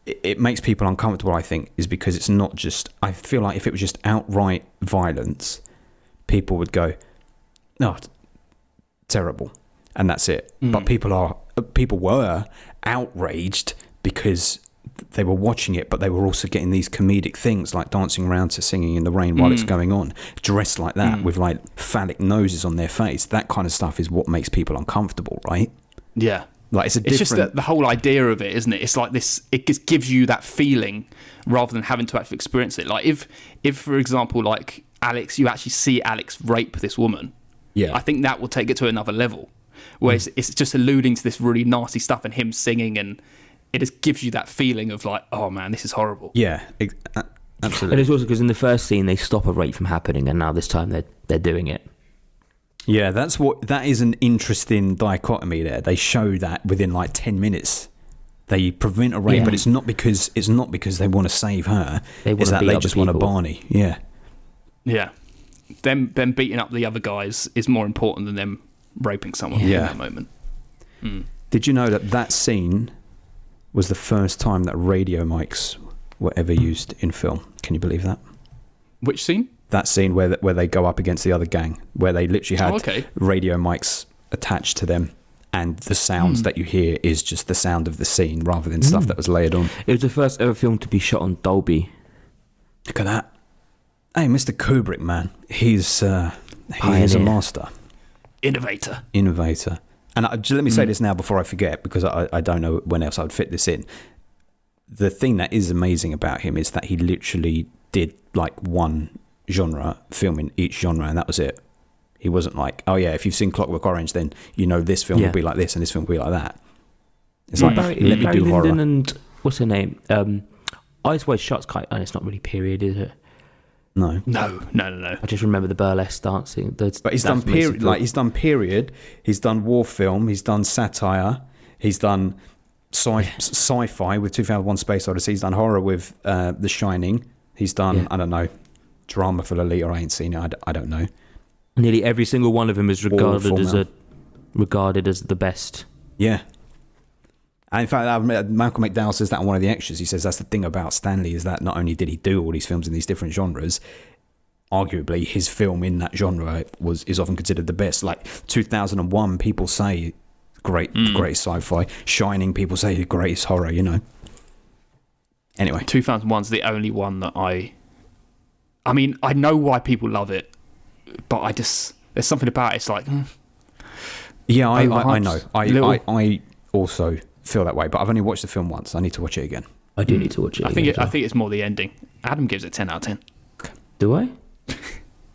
it makes people uncomfortable, I think, is because it's not just. I feel like if it was just outright violence, people would go, "No, terrible," and that's it. But people were outraged because they were watching it, but they were also getting these comedic things like dancing around to Singing in the Rain while it's going on, dressed like that with like phallic noses on their face. That kind of stuff is what makes people uncomfortable, right? Yeah. Like it's just the whole idea of it, isn't it? It's like this. It just gives you that feeling rather than having to actually experience it. Like if for example, like Alex, you actually see Alex rape this woman. Yeah, I think that will take it to another level, where it's just alluding to this really nasty stuff and him singing, and it just gives you that feeling of like, oh man, this is horrible. Yeah, absolutely. And it's also because in the first scene they stop a rape from happening, and now this time they're doing it. Yeah, that is an interesting dichotomy there. They show that within like 10 minutes. They prevent a rape, but it's not because they want to save her. It's that they just want a Barney. Yeah. Yeah. them beating up the other guys is more important than them raping someone in that moment. Did you know that scene was the first time that radio mics were ever used in film? Can you believe that? Which scene? That scene where they go up against the other gang, where they literally had radio mics attached to them, and the sounds that you hear is just the sound of the scene rather than stuff that was layered on. It was the first ever film to be shot on Dolby. Look at that. Hey, Mr. Kubrick, man. He's a master. Innovator. And let me say this now before I forget, because I don't know when else I would fit this in. The thing that is amazing about him is that he literally did like one genre, filming each genre, and that was it. He wasn't like, oh yeah, if you've seen Clockwork Orange, then you know this film will be like this and this film will be like that. It's like, let me do horror. And what's her name? Eyes Wide Shut's and it's not really period, is it? No. I just remember the burlesque dancing. But he's done period. Like he's done period. He's done war film. He's done satire. He's done sci-fi with 2001: Space Odyssey. He's done horror with The Shining. He's done I don't know, drama for Lolita. I ain't seen it. I don't know. Nearly every single one of them is regarded as the best. Yeah. And in fact, Malcolm McDowell says that on one of the extras. He says that's the thing about Stanley, is that not only did he do all these films in these different genres, arguably his film in that genre is often considered the best. Like 2001, people say greatest sci-fi. Shining, people say the greatest horror. You know. Anyway, 2001's the only one that I mean, I know why people love it, but there's something about it. It's like, yeah, I know. I also feel that way, but I've only watched the film once. I need to watch it again. I do need to watch it. I think it's more the ending. Adam gives it 10 out of 10. Do I?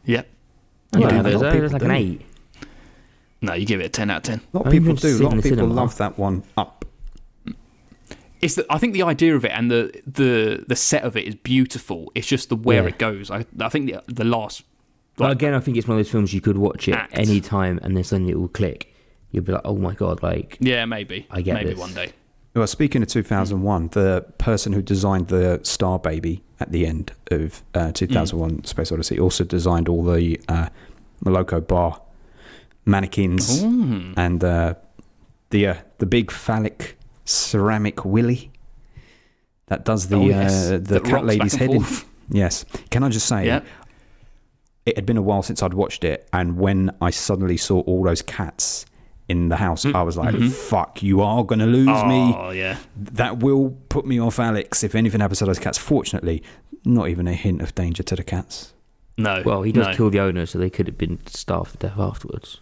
Yeah. There's like an 8. No, you give it a 10 out of 10. A lot of people do. A lot of people love that one up. I think the idea of it and the set of it is beautiful. It's just where it goes. I think the last. But again, I think it's one of those films you could watch it any time, and then suddenly it will click. You'll be like, oh my god, like... Yeah, maybe. I get maybe this. One day. Well, speaking of 2001, the person who designed the Star Baby at the end of 2001 Space Odyssey also designed all the Moloko bar mannequins and the big phallic ceramic willy that does the cat lady's head in. Yes. Can I just say, it had been a while since I'd watched it, and when I suddenly saw all those cats in the house, I was like, fuck, you are going to lose me. Oh, yeah. That will put me off Alex if anything happens to those cats. Fortunately, not even a hint of danger to the cats. No. Well, he does kill the owner, so they could have been starved to death afterwards.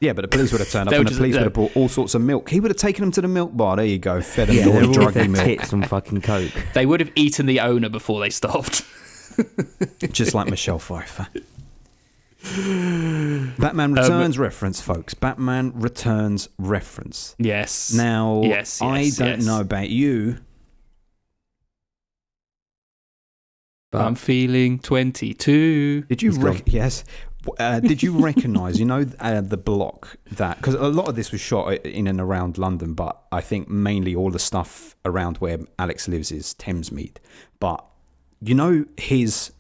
Yeah, but the police would have turned up and the police would have brought all sorts of milk. He would have taken them to the milk bar. There you go. Fed them all druggy milk. Tits and fucking coke. They would have eaten the owner before they starved. Just like Michelle Pfeiffer. Batman Returns reference, folks. Batman Returns reference. Yes. Now, yes, I don't know about you, but I'm feeling 22. Did you did you recognise, the block that... Because a lot of this was shot in and around London, but I think mainly all the stuff around where Alex lives is Thamesmead. But, his...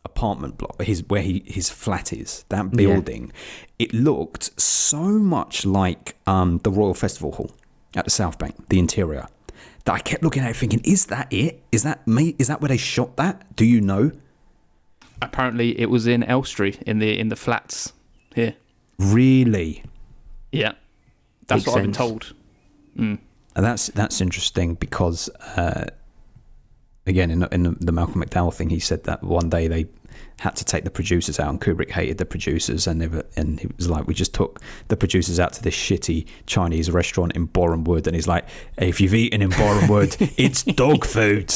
apartment block, where his flat is, that building, it looked so much like the Royal Festival Hall at the South Bank, the interior, that I kept looking at it thinking, is that it? Is that where they shot that? Do you know? Apparently it was in Elstree, in the flats here. Really? Yeah. That's what I've been told. And that's interesting because again, in the Malcolm McDowell thing, he said that one day they had to take the producers out, and Kubrick hated the producers, and he was like, we just took the producers out to this shitty Chinese restaurant in Borehamwood, and he's like, hey, if you've eaten in Borehamwood, it's dog food.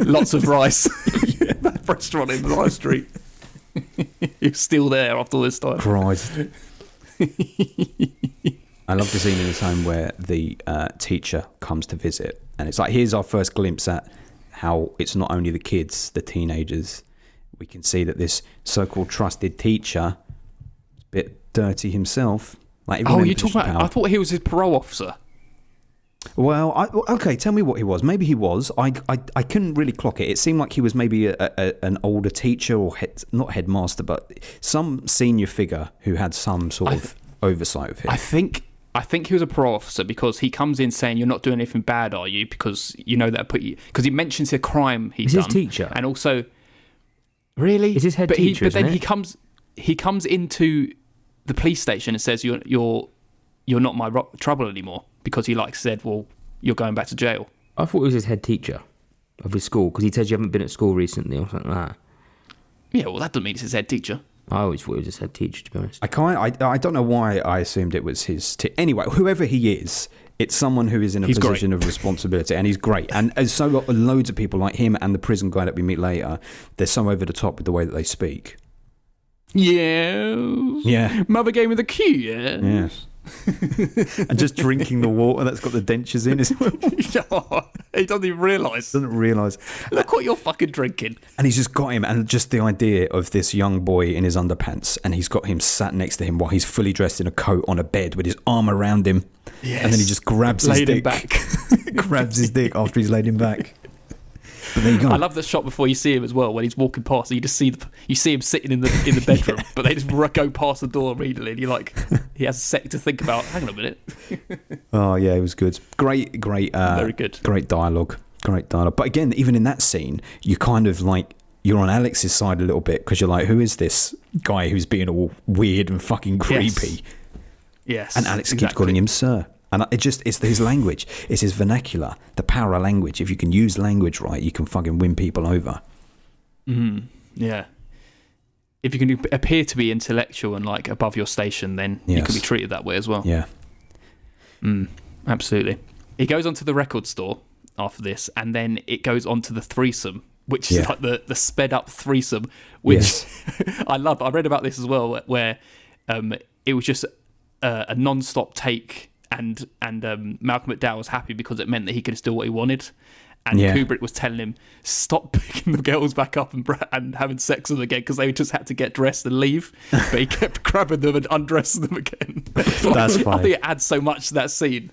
Lots of rice. That restaurant in High Street. You're still there after all this time. Christ. I love the scene in his home where the teacher comes to visit, and it's like, here's our first glimpse at how it's not only the kids, the teenagers. We can see that this so-called trusted teacher is a bit dirty himself. Like, you're talking about... I thought he was his parole officer. Okay, tell me what he was. Maybe he was. I couldn't really clock it. It seemed like he was maybe an older teacher or not headmaster, but some senior figure who had some sort of oversight of him. I think he was a parole officer because he comes in saying, "You're not doing anything bad, are you? Because you know that put you." Because he mentions a crime he's done. His teacher, and also, really, is his head teacher? But then he comes into the police station and says, "You're not my trouble anymore," because he said, "Well, you're going back to jail." I thought it was his head teacher of his school because he says you haven't been at school recently or something like that. Yeah, well, that doesn't mean it's his head teacher. I always thought it was his head teacher, to be honest. I don't know why I assumed it was his. Anyway, whoever he is, it's someone who is in a position of responsibility, and he's great. And so loads of people like him and the prison guy that we meet later, they're so over the top with the way that they speak. Yeah. Mother gave me the key, yeah? Yes. And just drinking the water that's got the dentures in as well. He doesn't even realise. Look what you're fucking drinking. And he's just got him, and just the idea of this young boy in his underpants, and he's got him sat next to him while he's fully dressed in a coat on a bed with his arm around him. Yes. And then he just grabs his dick. Grabs his dick after he's laid him back. But there you go. I love the shot before you see him as well when he's walking past. You just see him sitting in the bedroom, but they just go past the door immediately. And you're he has a sec to think about. Hang on a minute. Oh yeah, it was good. Great. Very good. Great dialogue. But again, even in that scene, you kind of you're on Alex's side a little bit because you're like, who is this guy who's being all weird and fucking creepy? Yes. And Alex keeps calling him sir. And it's his language. It's his vernacular, the power of language. If you can use language right, you can fucking win people over. Yeah. If you can appear to be intellectual and above your station, then you can be treated that way as well. Yeah. Absolutely. He goes onto the record store after this, and then it goes on to the threesome, which is the sped up threesome, which I love. I read about this as well, where it was just a non-stop take. And Malcolm McDowell was happy because it meant that he could still do what he wanted. And Kubrick was telling him, stop picking the girls back up and having sex with them again because they just had to get dressed and leave. But he kept grabbing them and undressing them again. That's funny. I think it adds so much to that scene.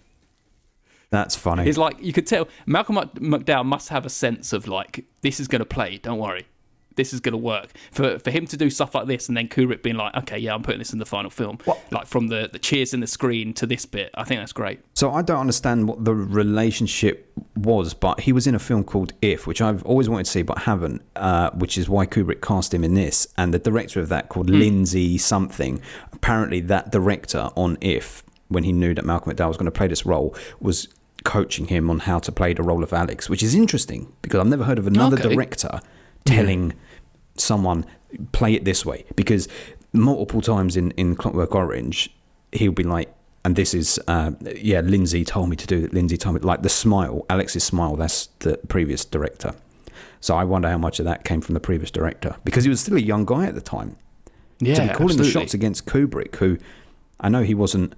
That's funny. It's you could tell Malcolm McDowell must have a sense of this is going to play, don't worry. This is going to work. For him to do stuff like this and then Kubrick being okay, yeah, I'm putting this in the final film. From the cheers in the screen to this bit, I think that's great. So I don't understand what the relationship was, but he was in a film called If, which I've always wanted to see but haven't, which is why Kubrick cast him in this. And the director of that, called Lindsay something, apparently that director on If, when he knew that Malcolm McDowell was going to play this role, was coaching him on how to play the role of Alex, which is interesting because I've never heard of another director telling someone play it this way, because multiple times in Clockwork Orange he'll be and this is Lindsay told me to do it, Lindsay told me, the smile, Alex's smile, that's the previous director. So I wonder how much of that came from the previous director, because he was still a young guy at the time. To be calling the shots against Kubrick, who I know he wasn't,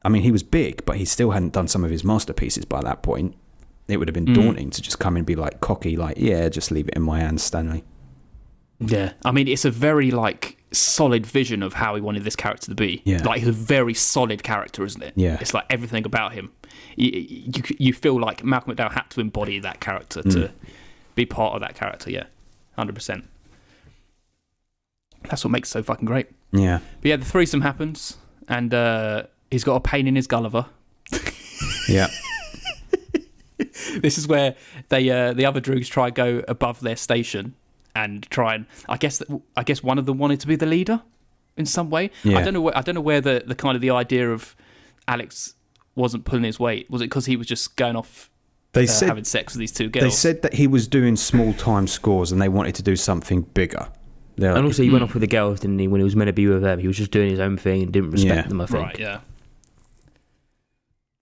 he was big, but he still hadn't done some of his masterpieces by that point. It would have been daunting to just come and be cocky, just leave it in my hands, Stanley. Yeah, it's a very solid vision of how he wanted this character to be. Yeah, he's a very solid character, isn't it? Yeah, it's everything about him. You feel like Malcolm McDowell had to embody that character to be part of that character. Yeah, 100%. That's what makes it so fucking great. Yeah, but the threesome happens, and he's got a pain in his Gulliver. Yeah. This is where the other droogs try to go above their station and try and I guess one of them wanted to be the leader in some way. Yeah. I don't know where the kind of the idea of Alex wasn't pulling his weight. Was it because he was just going off having sex with these two girls? They said that he was doing small time scores and they wanted to do something bigger. And also he went off with the girls, didn't he, when he was meant to be with them? He was just doing his own thing and didn't respect them, I think. Right, yeah.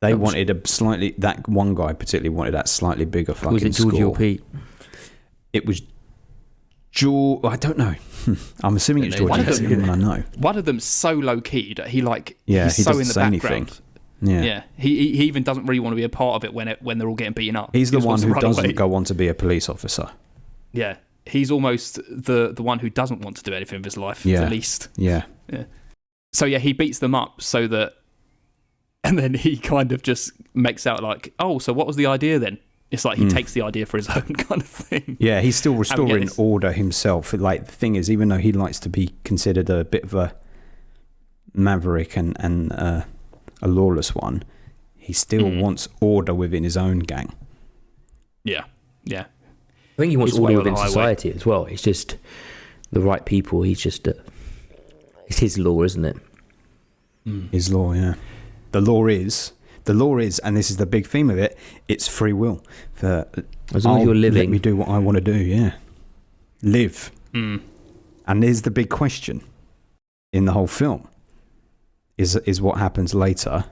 They wanted that one guy particularly wanted that slightly bigger fucking score. Was it Georgie or Pete? It was George. I don't know. I'm assuming it's Georgie. That's the only one I know. One of them's so low key that he he's so in the background. Anything. Yeah. He even doesn't really want to be a part of it when they're all getting beaten up. He's the one who doesn't go on to be a police officer. Yeah. He's almost the one who doesn't want to do anything with his life, at least. Yeah. So he beats them up so that And then he kind of just makes out like, oh, so what was the idea then? It's like he takes the idea for his own kind of thing. Yeah, he's still restoring order himself. Like, the thing is, even though he likes to be considered a bit of a maverick and a lawless one, he still wants order within his own gang. Yeah, yeah. I think he wants His way order or the within highway. society as well. It's just the right people. He's just it's his law, isn't it? His law, yeah. The law is, and this is the big theme of it, it's free will. As long as you're living. Let me do what I want to do, yeah. Live. And there's the big question in the whole film. Is what happens later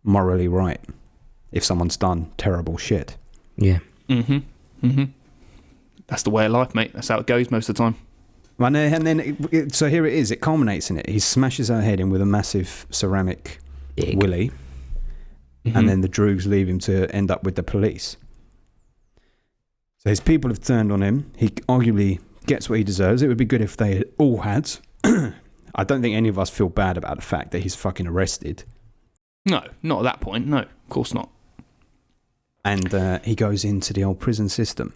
morally right if someone's done terrible shit? Yeah. That's the way of life, mate. That's how it goes most of the time. And then, so here it is. It culminates in it. He smashes her head in with a massive ceramic willy, and then the Droogs leave him to end up with the police. So his people have turned on him. He arguably gets what he deserves. It would be good if they all had. I don't think any of us feel bad about the fact that he's fucking arrested. No, not at that point. No, of course not. And he goes into the old prison system.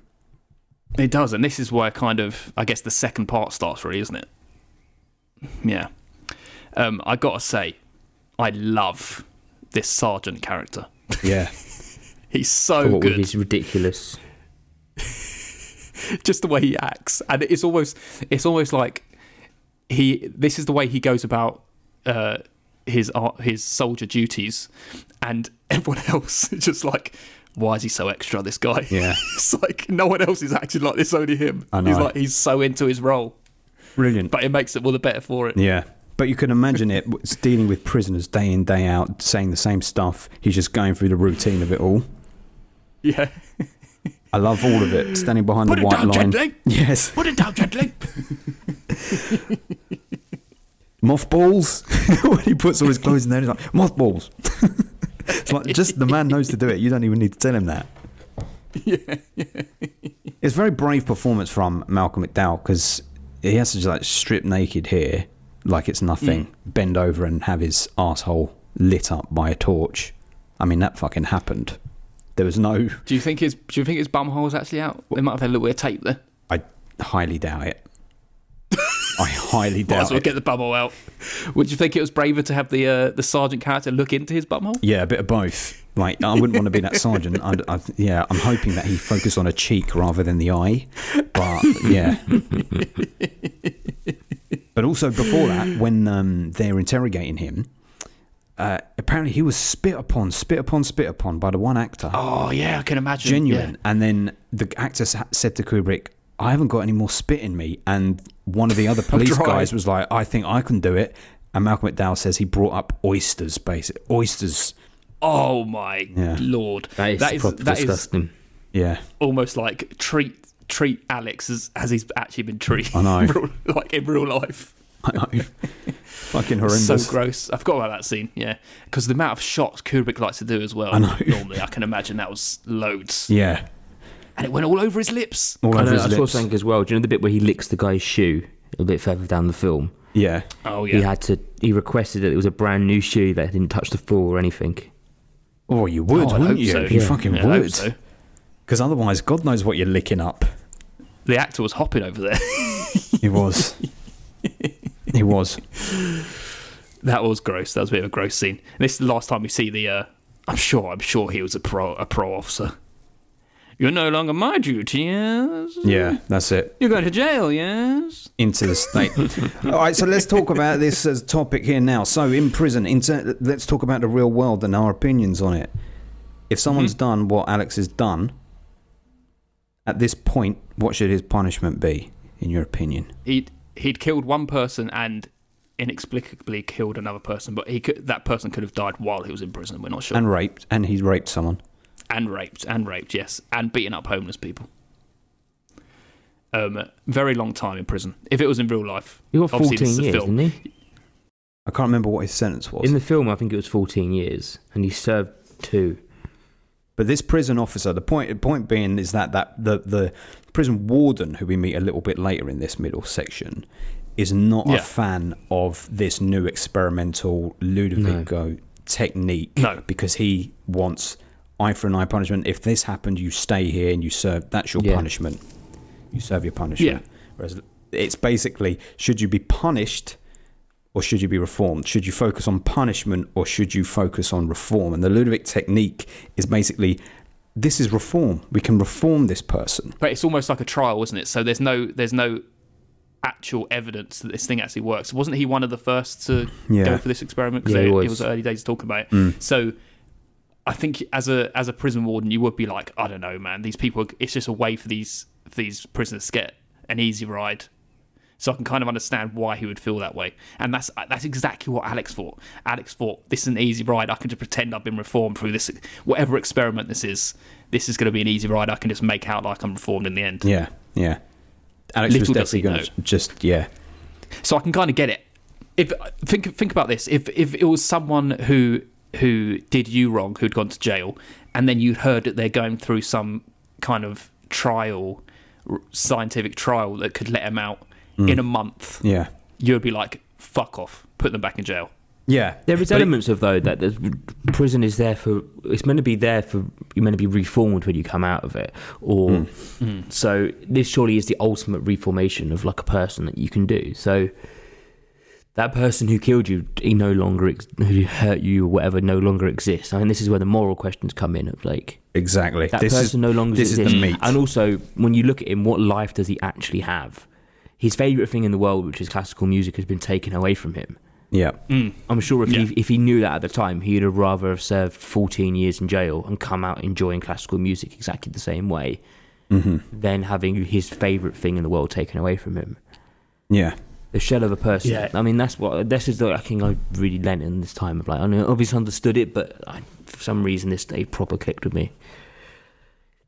It does, and this is where kind of, I guess, the second part starts, really, isn't it? Yeah. I gotta say, I love this sergeant character. Yeah. He's so good. He's ridiculous. Just the way he acts, and it's almost like this is the way he goes about his soldier duties, and everyone else is just like, why is he so extra, this guy? Yeah. It's like no one else is acting like this, only him. I know. He's so into his role. Brilliant. But it makes it all the better for it. Yeah. But you can imagine it's dealing with prisoners day in, day out, saying the same stuff. He's just going through the routine of it all. Yeah. I love all of it. Standing behind Put the it white down line. gently. Yes. Put it down gently. Mothballs. When he puts all his clothes in there, he's like, mothballs. It's like, just the man knows to do it. You don't even need to tell him that. Yeah. It's a very brave performance from Malcolm McDowell, because he has to just like strip naked here, like it's nothing, bend over and have his asshole lit up by a torch. I mean, that fucking happened. There was no... Do you think his bumhole was actually out? They might have had a little bit of tape there. I highly doubt it. I highly Might as doubt well it. get the bumhole out. Would you think it was braver to have the sergeant character look into his bumhole? Yeah, a bit of both. Like, I wouldn't want to be that sergeant. I'm hoping that he focused on a cheek rather than the eye. But, yeah. But also before that, when they're interrogating him, apparently he was spit upon by the one actor. Oh, yeah, I can imagine. Genuine. Yeah. And then the actor said to Kubrick, I haven't got any more spit in me. And one of the other police guys was like, I think I can do it. And Malcolm McDowell says he brought up oysters, basically. Oysters. Oh, my Lord. That is disgusting. Yeah. Almost like treat Alex as he's actually been treated. I know. Like in real life. I know. Fucking horrendous. So gross. I forgot about that scene, yeah. Because the amount of shots Kubrick likes to do as well. I know. Normally, I can imagine that was loads. Yeah. And it went all over his lips. All over his I saw lips. something as well. Do you know the bit where he licks the guy's shoe a little bit further down the film? Yeah. Oh, yeah. He requested that it was a brand new shoe that didn't touch the floor or anything. Oh, you would, I wouldn't hope you? so. You Yeah. fucking Yeah, I hope would. so. Because otherwise, God knows what you're licking up. The actor was hopping over there. He was. He was. That was gross. That was a bit of a gross scene. And this is the last time we see the... I'm sure he was a pro officer. You're no longer my duty, yes? Yeah, that's it. You're going to jail, yes? Into the state. All right, so let's talk about this as a topic here now. So, in prison, let's talk about the real world and our opinions on it. If someone's done what Alex has done, at this point, what should his punishment be, in your opinion? He'd killed one person and inexplicably killed another person, but that person could have died while he was in prison. We're not sure. And he's raped someone. And raped, yes. And beaten up homeless people. Very long time in prison. If it was in real life. He got 14 obviously this is a years, film. didn't he? I can't remember what his sentence was. In the film, I think it was 14 years, and he served 2. But this prison officer, the point being is that the prison warden, who we meet a little bit later in this middle section, is not a fan of this new experimental Ludovico technique. No. Because he wants eye for an eye punishment. If this happened, you stay here and you serve. That's your punishment. You serve your punishment. Yeah. Whereas it's basically, should you be punished or should you be reformed? Should you focus on punishment or should you focus on reform? And the Ludovic technique is basically, this is reform. We can reform this person. But it's almost like a trial, isn't it? So there's no actual evidence that this thing actually works. Wasn't he one of the first to go for this experiment? Because it was early days talking about it. So I think as a prison warden, you would be like, I don't know, man. These people, it's just a way for these prisoners to get an easy ride. So I can kind of understand why he would feel that way. And that's exactly what Alex thought. Alex thought, this is an easy ride. I can just pretend I've been reformed through this, whatever experiment this is. This is going to be an easy ride. I can just make out like I'm reformed in the end. Yeah. Alex Little was definitely going to just, So I can kind of get it. If think about this. If it was someone who did you wrong, who'd gone to jail, and then you'd heard that they're going through some kind of trial, scientific trial that could let them out in a month, you'd be like, fuck off, put them back in jail. Yeah, there is elements of though that the prison is there for. It's meant to be there for. You're meant to be reformed when you come out of it, or so this surely is the ultimate reformation of like a person that you can do. So that person who killed you, he no longer who hurt you or whatever, no longer exists. I mean, this is where the moral questions come in of like exactly that person no longer exists. This is the meat. And also, when you look at him, what life does he actually have? His favourite thing in the world, which is classical music, has been taken away from him. Yeah. I'm sure if he knew that at the time, he'd have rather have served 14 years in jail and come out enjoying classical music exactly the same way than having his favourite thing in the world taken away from him. Yeah. The shell of a person. Yeah. I mean, this is the thing I really learnt in this time of like, I obviously understood it, but for some reason this day proper clicked with me.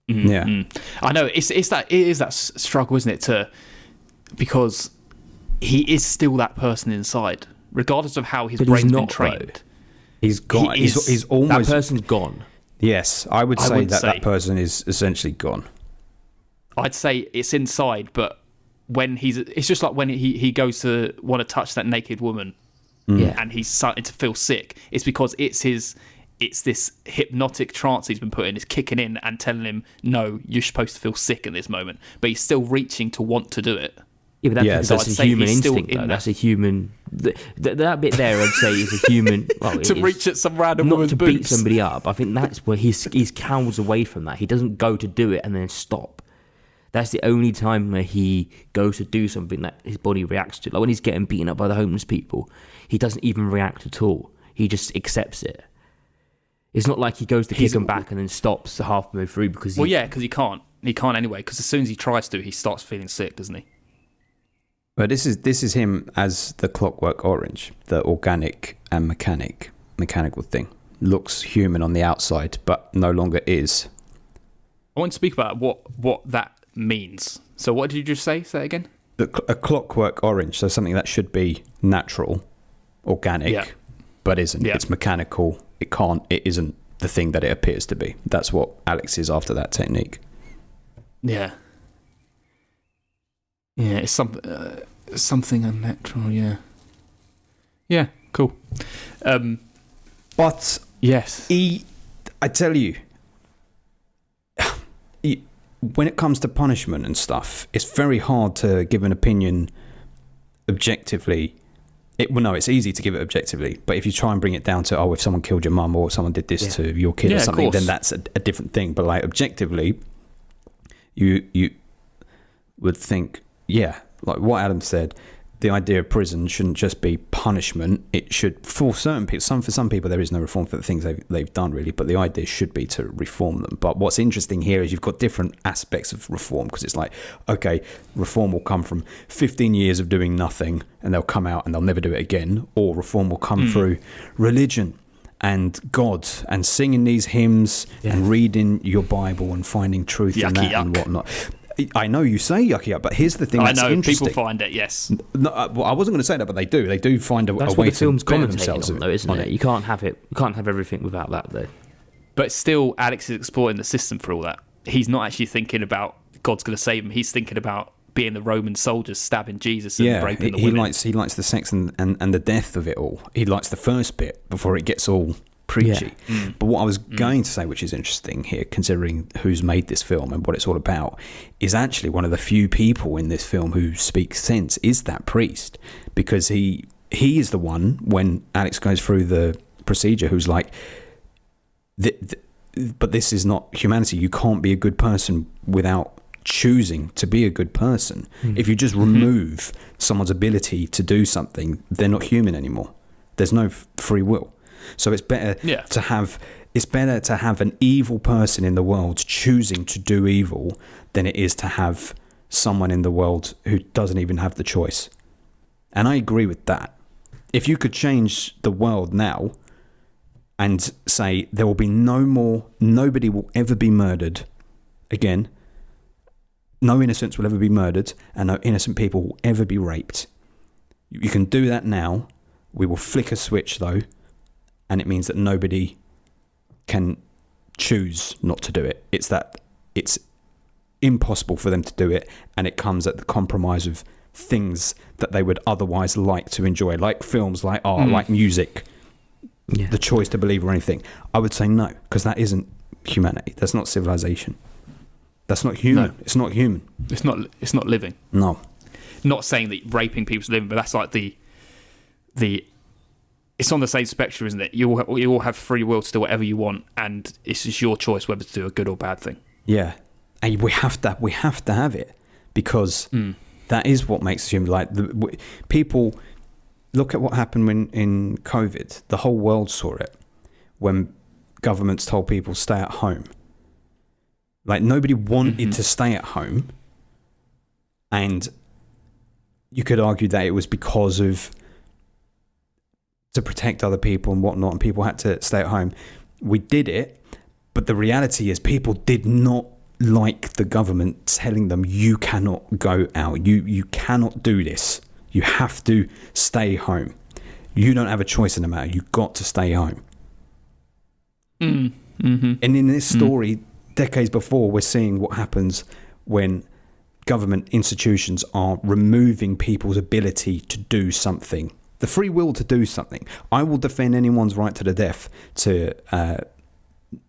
I know it is that struggle, isn't it? Because he is still that person inside, regardless of how his brain's been trained. Though. He's gone. He's almost. That person's gone. Yes, I would say that person is essentially gone. I'd say it's inside, but it's just like when he goes to want to touch that naked woman, and he's starting to feel sick. It's because it's this hypnotic trance he's been put in is kicking in and telling him, no, you're supposed to feel sick in this moment, but he's still reaching to want to do it. Yeah, but that's a human instinct, though. That's a human. That bit there, I'd say, is a human. Well, to reach at some random woman's not to boobs. Beat somebody up. I think that's where he's cowers away from that. He doesn't go to do it and then stop. That's the only time where he goes to do something that his body reacts to. Like when he's getting beaten up by the homeless people, he doesn't even react at all. He just accepts it. It's not like he goes to kick him back and then stops halfway through because. Well, yeah, because he can't. He can't anyway. Because as soon as he tries to, he starts feeling sick, doesn't he? But this is him as the Clockwork Orange, the organic and mechanical thing. Looks human on the outside, but no longer is. I want to speak about what that means. So what did you just say? Say it again. A Clockwork Orange, so something that should be natural, organic, but isn't. Yeah. It's mechanical. It isn't the thing that it appears to be. That's what Alex is after that technique. Yeah. Yeah, it's something unnatural. Yeah. Yeah. Cool. But yes, I tell you, when it comes to punishment and stuff, it's very hard to give an opinion objectively. It's easy to give it objectively, but if you try and bring it down to, if someone killed your mum or someone did this to your kid or something, then that's a different thing. But like objectively, you would think, like what Adam said, the idea of prison shouldn't just be punishment. It should, for certain people, for some people, there is no reform for the things they've done really, but the idea should be to reform them. But what's interesting here is you've got different aspects of reform, because it's like, okay, reform will come from 15 years of doing nothing and they'll come out and they'll never do it again, or reform will come through religion and God and singing these hymns and reading your Bible and finding truth in that and whatnot. I know you say yucky up, but here's the thing that's interesting. People find it, yes. No, well, I wasn't going to say that, but they do. They do find a way to better themselves on, though, isn't it? You can't have it. You can't have everything without that, though. But still, Alex is exploiting the system for all that. He's not actually thinking about God's going to save him. He's thinking about being the Roman soldiers stabbing Jesus and raping the women. He likes the sex and the death of it all. He likes the first bit before it gets all preachy. But what I was going to say, which is interesting here, considering who's made this film and what it's all about, is actually one of the few people in this film who speaks sense is that priest, because he is the one, when Alex goes through the procedure, who's like, but this is not humanity. You can't be a good person without choosing to be a good person. If you just remove someone's ability to do something, they're not human anymore. There's no free will. So it's better to have an evil person in the world choosing to do evil than it is to have someone in the world who doesn't even have the choice. And I agree with that. If you could change the world now and say there will be nobody will ever be murdered again, no innocents will ever be murdered, and no innocent people will ever be raped. You can do that now. We will flick a switch, though, and it means that nobody can choose not to do it. It's impossible for them to do it, and it comes at the compromise of things that they would otherwise like to enjoy, like films, like art, like music, the choice to believe or anything. I would say no, because that isn't humanity. That's not civilization. That's not human. No. It's not human. It's not living. No. Not saying that raping people's living, but that's like the it's on the same spectrum, isn't it? You all have free will to do whatever you want, and it's just your choice whether to do a good or bad thing. Yeah, and we have to have it, because that is what makes us human. Like people look at what happened when in COVID. The whole world saw it when governments told people stay at home. Like, nobody wanted to stay at home, and you could argue that it was because of to protect other people and whatnot, and people had to stay at home. We did it, but the reality is people did not like the government telling them, you cannot go out, you cannot do this, you have to stay home, you don't have a choice in the matter, you've got to stay home. And in this story, decades before, we're seeing what happens when government institutions are removing people's ability to do something, the free will to do something. I will defend anyone's right to the death to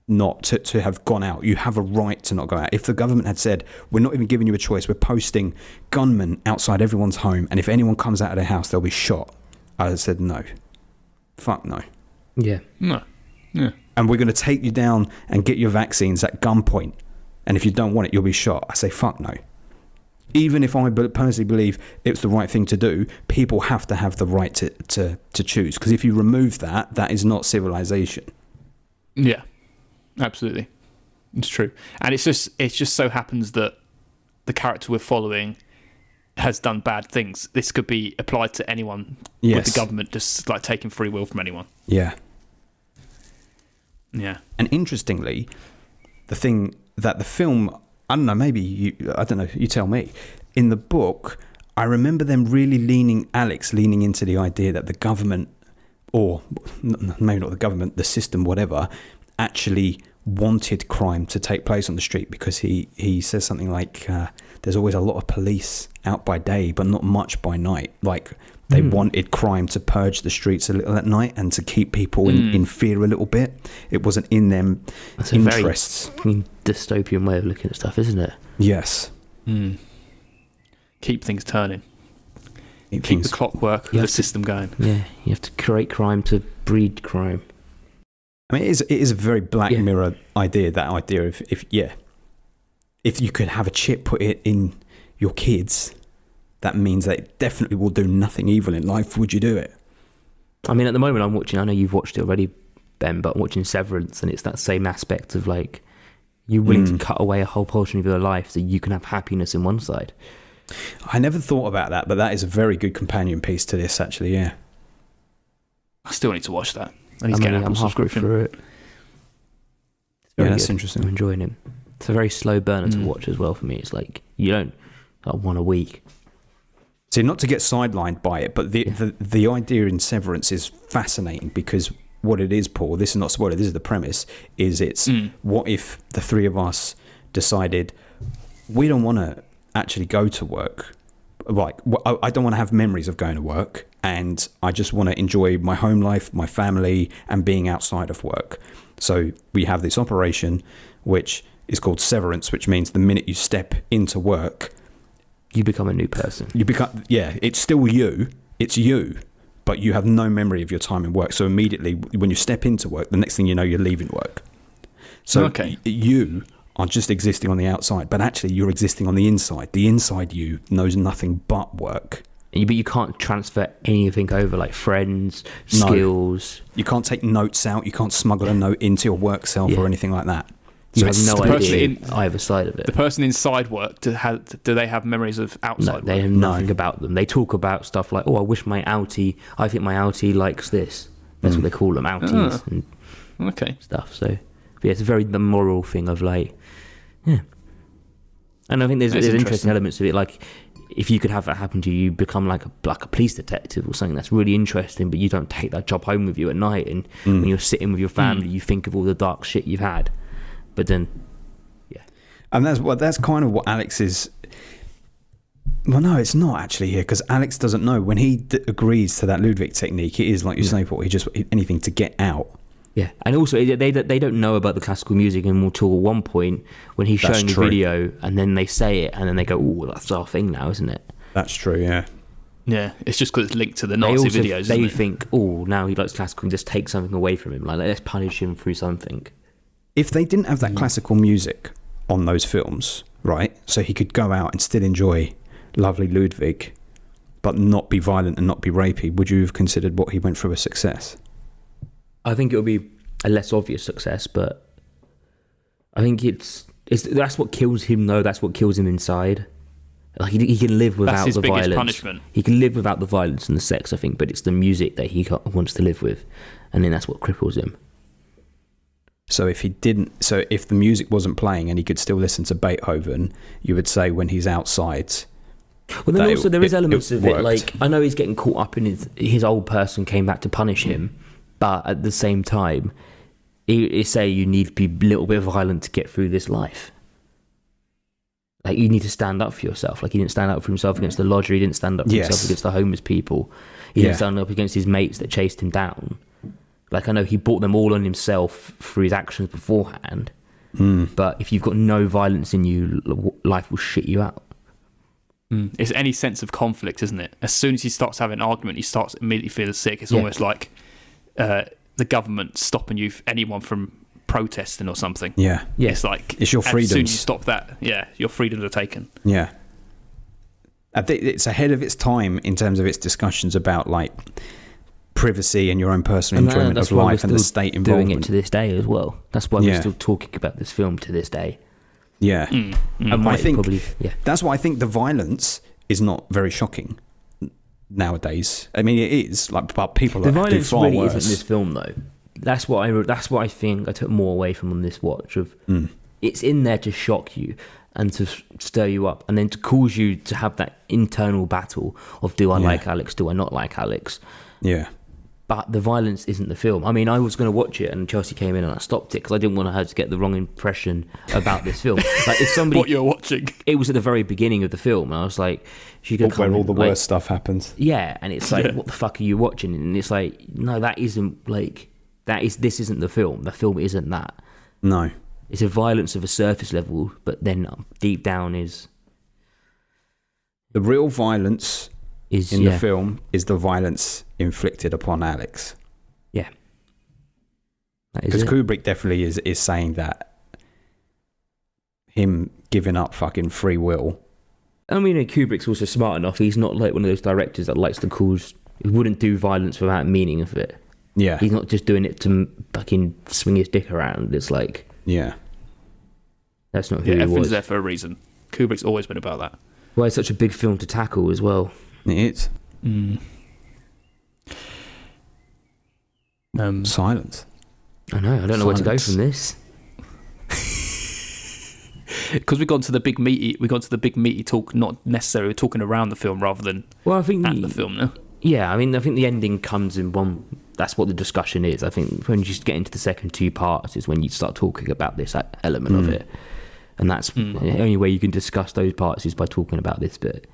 not to have gone out. You have a right to not go out. If the government had said, we're not even giving you a choice, we're posting gunmen outside everyone's home, and if anyone comes out of their house, they'll be shot, I said no. Fuck no. Yeah. No. Yeah. And we're going to take you down and get your vaccines at gunpoint, and if you don't want it, you'll be shot. I say fuck no. Even if I personally believe it's the right thing to do, people have to have the right to choose, because if you remove that, that is not civilization. Yeah, absolutely, it's true. And it just so happens that the character we're following has done bad things. This could be applied to anyone, with the government just like taking free will from anyone. Yeah. And interestingly, the thing that the film, I don't know, maybe you tell me. In the book, I remember them really Alex leaning into the idea that the government, or maybe not the government, the system, whatever, actually wanted crime to take place on the street, because he says something like, there's always a lot of police out by day, but not much by night. Like, they wanted crime to purge the streets a little at night and to keep people in fear a little bit. It wasn't in them interests. A very dystopian way of looking at stuff, isn't it? Yes. Keep things turning. Keep the clockwork of the system going. Yeah, you have to create crime to breed crime. I mean, it is a very Black Mirror idea, that idea of, if you could have a chip put it in your kids, that means that it definitely will do nothing evil in life. Would you do it? I mean, at the moment I'm watching, I know you've watched it already, Ben, but I'm watching Severance, and it's that same aspect of, like, you're willing to cut away a whole portion of your life so you can have happiness in one side. I never thought about that, but that is a very good companion piece to this, actually, yeah. I still need to watch that. I need to get an Apple subscription. Through it. That's good. interesting. I'm enjoying it. It's a very slow burner to watch as well for me. It's like, you don't, like, one a week. See, not to get sidelined by it, but the idea in Severance is fascinating, because what it is, Paul, this is not spoiler, this is the premise, is it's what if the three of us decided we don't want to actually go to work, like, I don't want to have memories of going to work, and I just want to enjoy my home life, my family, and being outside of work. So we have this operation, which is called severance, which means the minute you step into work, you become a new person. It's still you. It's you, but you have no memory of your time in work. So immediately when you step into work, the next thing you know, you're leaving work. So you are just existing on the outside, but actually you're existing on the inside. The inside you knows nothing but work. But you can't transfer anything over, like friends, skills. You can't take notes out. You can't smuggle a note into your work self or anything like that. You have no idea either side of it. The person inside work, do they have memories of outside work? No, they have nothing about them. They talk about stuff like, I think my outie likes this. That's what they call them, outies and stuff. So, it's very the moral thing of like, yeah. And I think there's interesting elements of it. Like, if you could have that happen to you, you become like a police detective or something. That's really interesting, but you don't take that job home with you at night. And when you're sitting with your family, you think of all the dark shit you've had. But then, and that's kind of what Alex is. Well, no, it's not actually here, because Alex doesn't know when he agrees to that Ludwig technique. It is like you say, Paul. He just anything to get out. Yeah, and also they don't know about the classical music until one point when he's showing the video, and then they say it, and then they go, "Oh, that's our thing now, isn't it?" That's true. Yeah. Yeah, it's just because it's linked to the Nazi videos. They think, "Oh, now he likes classical, and just take something away from him. Like, let's punish him through something." If they didn't have that classical music on those films, right, so he could go out and still enjoy lovely Ludwig, but not be violent and not be rapey, would you have considered what he went through a success? I think it would be a less obvious success, but I think that's what kills him, though. That's what kills him inside. Like, he can live without the violence. Biggest punishment. He can live without the violence and the sex, I think, but it's the music that he wants to live with, and then that's what cripples him. So if the music wasn't playing and he could still listen to Beethoven, you would say when he's outside. Well, then also there is elements of it. Like, I know he's getting caught up in his old person came back to punish him, but at the same time, he say you need to be a little bit violent to get through this life. Like, you need to stand up for yourself. Like, he didn't stand up for himself against the lodger. He didn't stand up for himself against the homeless people. He didn't stand up against his mates that chased him down. Like, I know he brought them all on himself through his actions beforehand. But if you've got no violence in you, life will shit you out. It's any sense of conflict, isn't it? As soon as he starts having an argument, he starts immediately feeling sick. It's almost like the government stopping anyone from protesting or something. Yeah. It's like, it's your freedoms. As soon as you stop that, your freedoms are taken. Yeah. I think it's ahead of its time in terms of its discussions about, like, privacy and your own personal enjoyment of life and the state involvement. Doing it to this day as well. That's why we're still talking about this film to this day. Yeah. And I think that's why I think the violence is not very shocking nowadays. I mean, it is, like, but people the do violence far really worse. isn't this film, though. That's what I think I took more away from on this watch. It's in there to shock you and to stir you up, and then to cause you to have that internal battle of, do I like Alex, do I not like Alex? Yeah. But the violence isn't the film. I mean, I was going to watch it, and Chelsea came in and I stopped it because I didn't want her to get the wrong impression about this film. Like, if somebody, what you're watching, it was at the very beginning of the film, and I was like, "She could come where all in, the like, worst stuff happens." Yeah, and it's like, what the fuck are you watching? And it's like, no, that isn't like that is. This isn't the film. The film isn't that. No, it's a violence of a surface level, but then deep down is the real violence. In the film is the violence inflicted upon Alex. Yeah. Because Kubrick definitely is saying that him giving up fucking free will. I mean, Kubrick's also smart enough. He's not like one of those directors that likes to cause... He wouldn't do violence without meaning of it. Yeah. He's not just doing it to fucking swing his dick around. It's like... Yeah. That's not who he was. Everything's there for a reason. Kubrick's always been about that. Well, it's such a big film to tackle as well. It is. Silence. I know. I don't know where to go from this. Because we got to the big meaty talk. Not necessarily talking around the film rather than I think at the film. No. Yeah, I mean, I think the ending comes in one. That's what the discussion is. I think when you just get into the second two parts is when you start talking about this element of it, and that's the only way you can discuss those parts is by talking about this bit.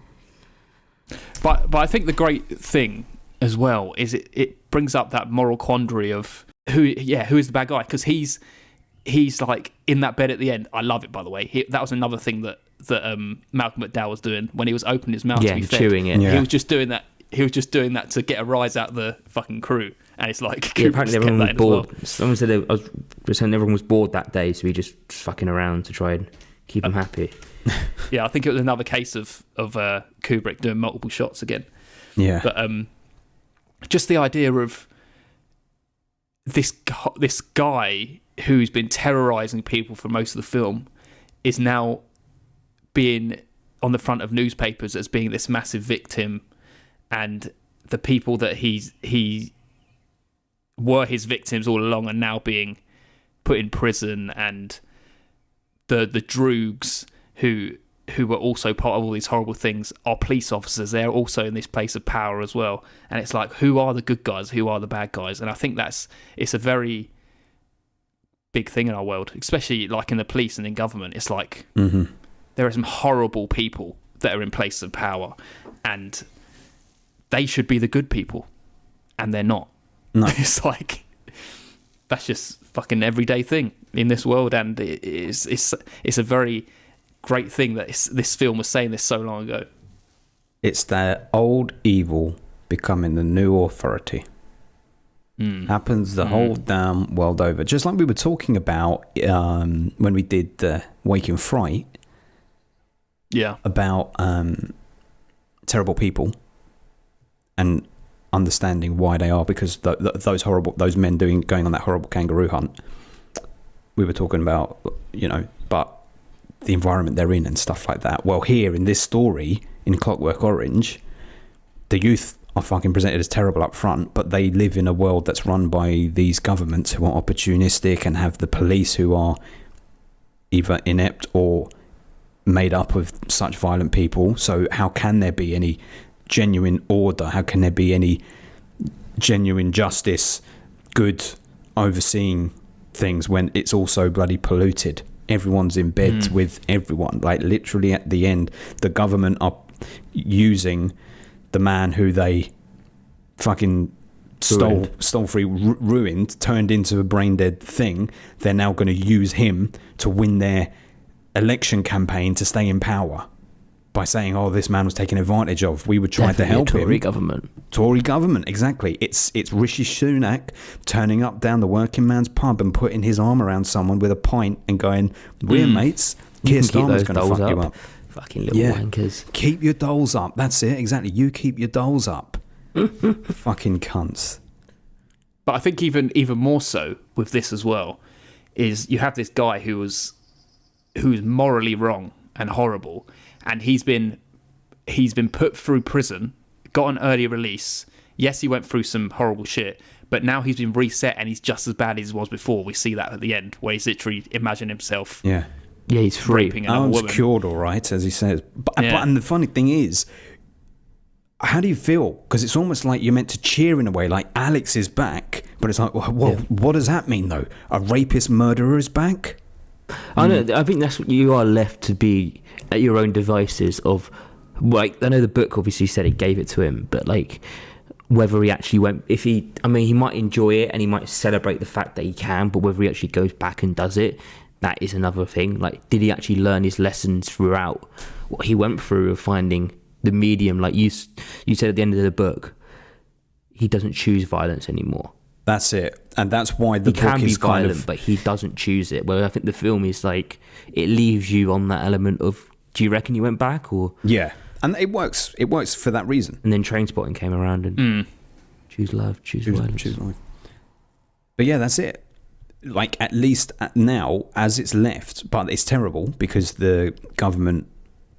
But I think the great thing as well is it brings up that moral quandary of who is the bad guy, because he's like in that bed at the end. I love it, by the way. That was another thing that Malcolm McDowell was doing when he was opening his mouth to be fed. chewing it. Yeah. He was just doing that. He was just doing that to get a rise out of the fucking crew, and it's like Apparently everyone was kept that in as bored. well. Someone said I was saying everyone was bored that day, so he just fucking around to try and keep them happy. Yeah, I think it was another case of Kubrick doing multiple shots again. Yeah. But just the idea of this guy who's been terrorizing people for most of the film is now being on the front of newspapers as being this massive victim, and the people that he were his victims all along are now being put in prison, and the droogs who were also part of all these horrible things are police officers. They're also in this place of power as well, and it's like, who are the good guys, who are the bad guys? And I think it's a very big thing in our world, especially like in the police and in government. It's like there are some horrible people that are in places of power, and they should be the good people, and they're not. No. It's like, that's just fucking everyday thing in this world, and it's a very great thing that this film was saying this so long ago. It's that old evil becoming the new authority. Happens the whole damn world over. Just like we were talking about when we did the Wake in Fright. Yeah. About terrible people and understanding why they are, because those men going on that horrible kangaroo hunt. We were talking about, but the environment they're in and stuff like that. Well, here in this story, in Clockwork Orange, the youth are fucking presented as terrible up front, but they live in a world that's run by these governments who are opportunistic and have the police who are either inept or made up of such violent people. So how can there be any genuine order? How can there be any genuine justice, good overseeing things when it's all so bloody polluted? Everyone's in bed with everyone. Like, literally at the end, the government are using the man who they fucking stole free, ruined, turned into a brain dead thing. They're now going to use him to win their election campaign to stay in power by saying, "Oh, this man was taken advantage of. We would try to help him." Tory government, exactly. It's Rishi Sunak turning up down the working man's pub and putting his arm around someone with a pint and going, "We're mates. Keir Starmer's going to fuck you up." Fucking little wankers. Keep your dolls up. That's it, exactly. You keep your dolls up. Fucking cunts. But I think even more so with this as well is you have this guy who's morally wrong and horrible, and he's been put through prison, got an early release. Yes, he went through some horrible shit, but now he's been reset and he's just as bad as he was before. We see that at the end where he's literally imagined himself. Yeah, he's free. Raping another woman. Cured, all right, as he says. But and the funny thing is, how do you feel? Because it's almost like you're meant to cheer in a way, like Alex is back, but it's like, well, what does that mean though? A rapist murderer is back? I know. I think that's what you are left to be at your own devices of, like, I know the book obviously said it gave it to him, but like whether he actually went, he might enjoy it and he might celebrate the fact that he can, but whether he actually goes back and does it, that is another thing. Like, did he actually learn his lessons throughout what he went through of finding the medium? Like you said at the end of the book, he doesn't choose violence anymore. That's it, and that's why the he book can is be violent, kind of, but he doesn't choose it. Well, I think the film is like, it leaves you on that element of, do you reckon he went back or? Yeah, and it works. It works for that reason. And then Trainspotting came around and choose love, choose violence. Choose life. But yeah, that's it. Like, at least now, as it's left, but it's terrible because the government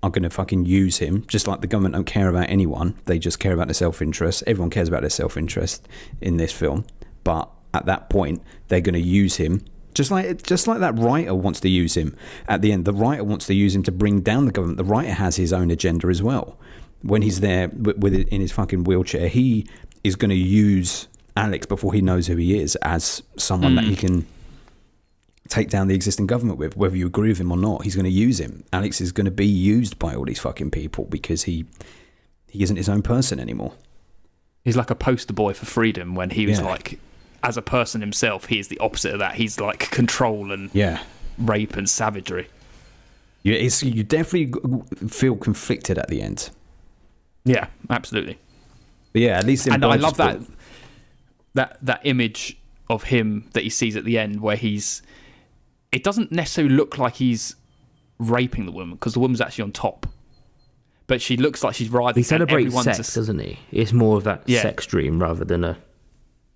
are going to fucking use him. Just like the government don't care about anyone, they just care about their self-interest. Everyone cares about their self-interest in this film. But at that point, they're going to use him, just like that writer wants to use him. At the end, the writer wants to use him to bring down the government. The writer has his own agenda as well. When he's there with it in his fucking wheelchair, he is going to use Alex before he knows who he is as someone that he can take down the existing government with. Whether you agree with him or not, he's going to use him. Alex is going to be used by all these fucking people because he he isn't his own person anymore. He's like a poster boy for freedom when he was Yeah. like, as a person himself, he is the opposite of that. He's like control and rape and savagery. You definitely feel conflicted at the end. Yeah, absolutely. But yeah, at least in And I love Burgess that image of him that he sees at the end where it doesn't necessarily look like he's raping the woman because the woman's actually on top. But she looks like she's writhing. He celebrates sex, doesn't he? It's more of that sex dream rather than a...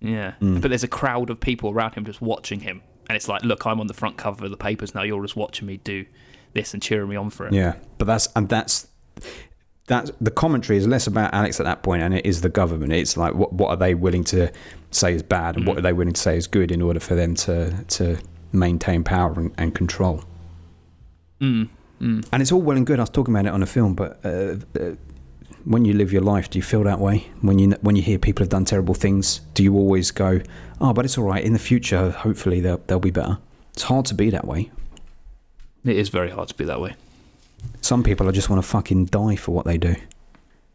Yeah. But there's a crowd of people around him just watching him. And it's like, look, I'm on the front cover of the papers now. You're just watching me do this and cheering me on for it. Yeah, but that's the commentary is less about Alex at that point, and it is the government. It's like what are they willing to say is bad, and what are they willing to say is good in order for them to maintain power and control. And it's all well and good. I was talking about it on a film, but when you live your life, do you feel that way? When you hear people have done terrible things, do you always go, "Oh, but it's all right. In the future, hopefully they'll be better." It's hard to be that way. It is very hard to be that way. Some people just want to fucking die for what they do.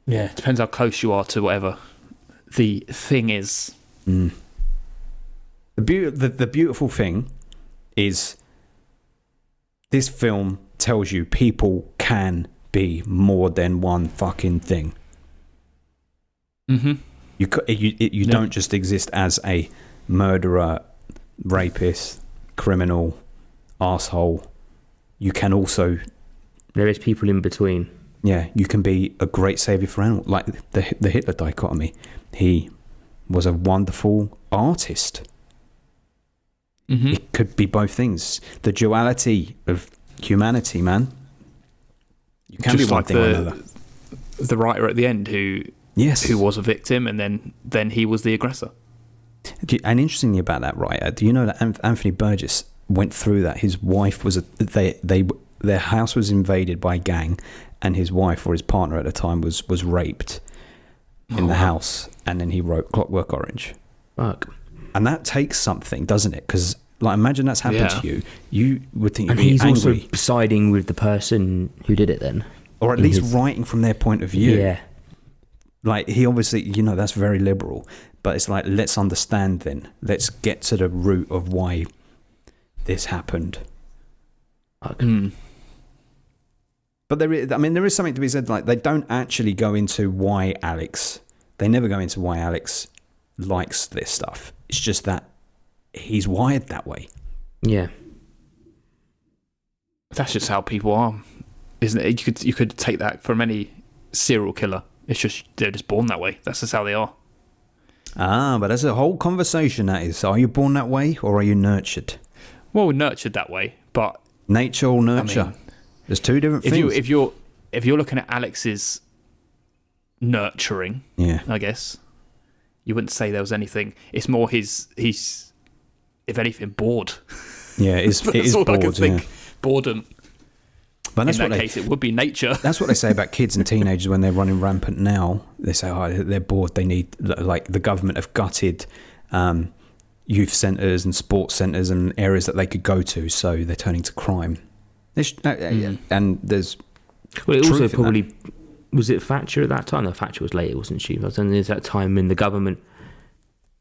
Yeah, it depends how close you are to whatever the thing is. The beautiful thing is this film tells you people can be more than one fucking thing. You don't just exist as a murderer, rapist, criminal, arsehole. You can also... There is people in between. Yeah, you can be a great saviour for animals. Like the Hitler dichotomy. He was a wonderful artist. It could be both things. The duality of humanity, man. You can just be one like thing or another. The writer at the end who was a victim and then he was the aggressor. And interestingly about that writer, do you know that Anthony Burgess went through that? His wife was their house was invaded by a gang, and his wife or his partner at the time was raped in the house, and then he wrote Clockwork Orange. Fuck. And that takes something, doesn't it? Because like, imagine that's happened to you. You would think you'd and be he's angry. also siding with the person who did it then. Or at least writing from their point of view. Yeah. Like, he obviously, that's very liberal. But it's like, let's understand then. Let's get to the root of why this happened. But there is something to be said. Like, they don't actually go into why Alex... They never go into why Alex likes this stuff. It's just that he's wired that way. Yeah. That's just how people are, isn't it? You could take that from any serial killer. It's just they're just born that way. That's just how they are. But that's a whole conversation, that is. Are you born that way or are you nurtured? Well, we're nurtured that way, but... Nature or nurture? I mean, there's two different things. If you're looking at Alex's nurturing, I guess, you wouldn't say there was anything. It's more he's if anything, bored. Yeah, it is all bored. I can think. Yeah. Boredom. But that's in that case, it would be nature. That's what they say about kids and teenagers when they're running rampant now. They say, they're bored. They need, like, the government have gutted youth centres and sports centres and areas that they could go to, so they're turning to crime. And there's... Well, it also probably... Was it Thatcher at that time? No, Thatcher was later, wasn't she? But then there's that time in the government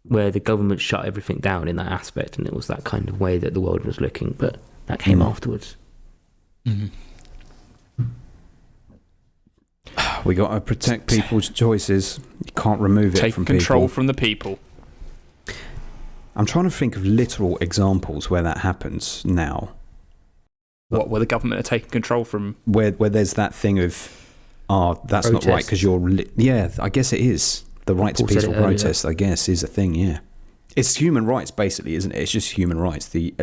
where the government shut everything down in that aspect, and it was that kind of way that the world was looking, but that came afterwards. We got to protect people's choices. You can't remove it from people. Take control from the people. I'm trying to think of literal examples where that happens now. What, where the government are taking control from? Where there's that thing of, that's Protest. not right because you're... I guess it is. The right to peaceful protest, I guess, is a thing, yeah. It's human rights, basically, isn't it? It's just human rights, the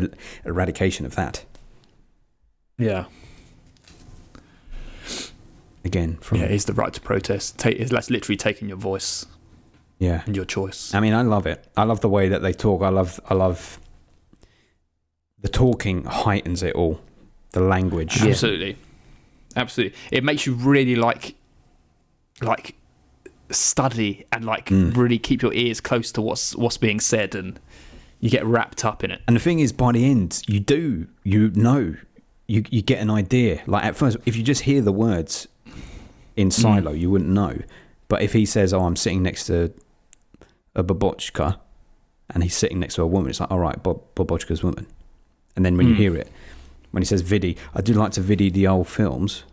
eradication of that. Yeah. Again, it's the right to protest. That's literally taking your voice. Yeah. And your choice. I mean, I love it. I love the way that they talk. I love the talking heightens it all. The language. Absolutely. Absolutely. It makes you really like study and really keep your ears close to what's being said, and you get wrapped up in it. And the thing is, by the end, you get an idea. Like, at first, if you just hear the words in silo, you wouldn't know. But if he says, "Oh, I'm sitting next to a babochka," and he's sitting next to a woman, it's like, all right, babochka's woman. And then when you hear it, when he says vidi, I do like to vidi the old films.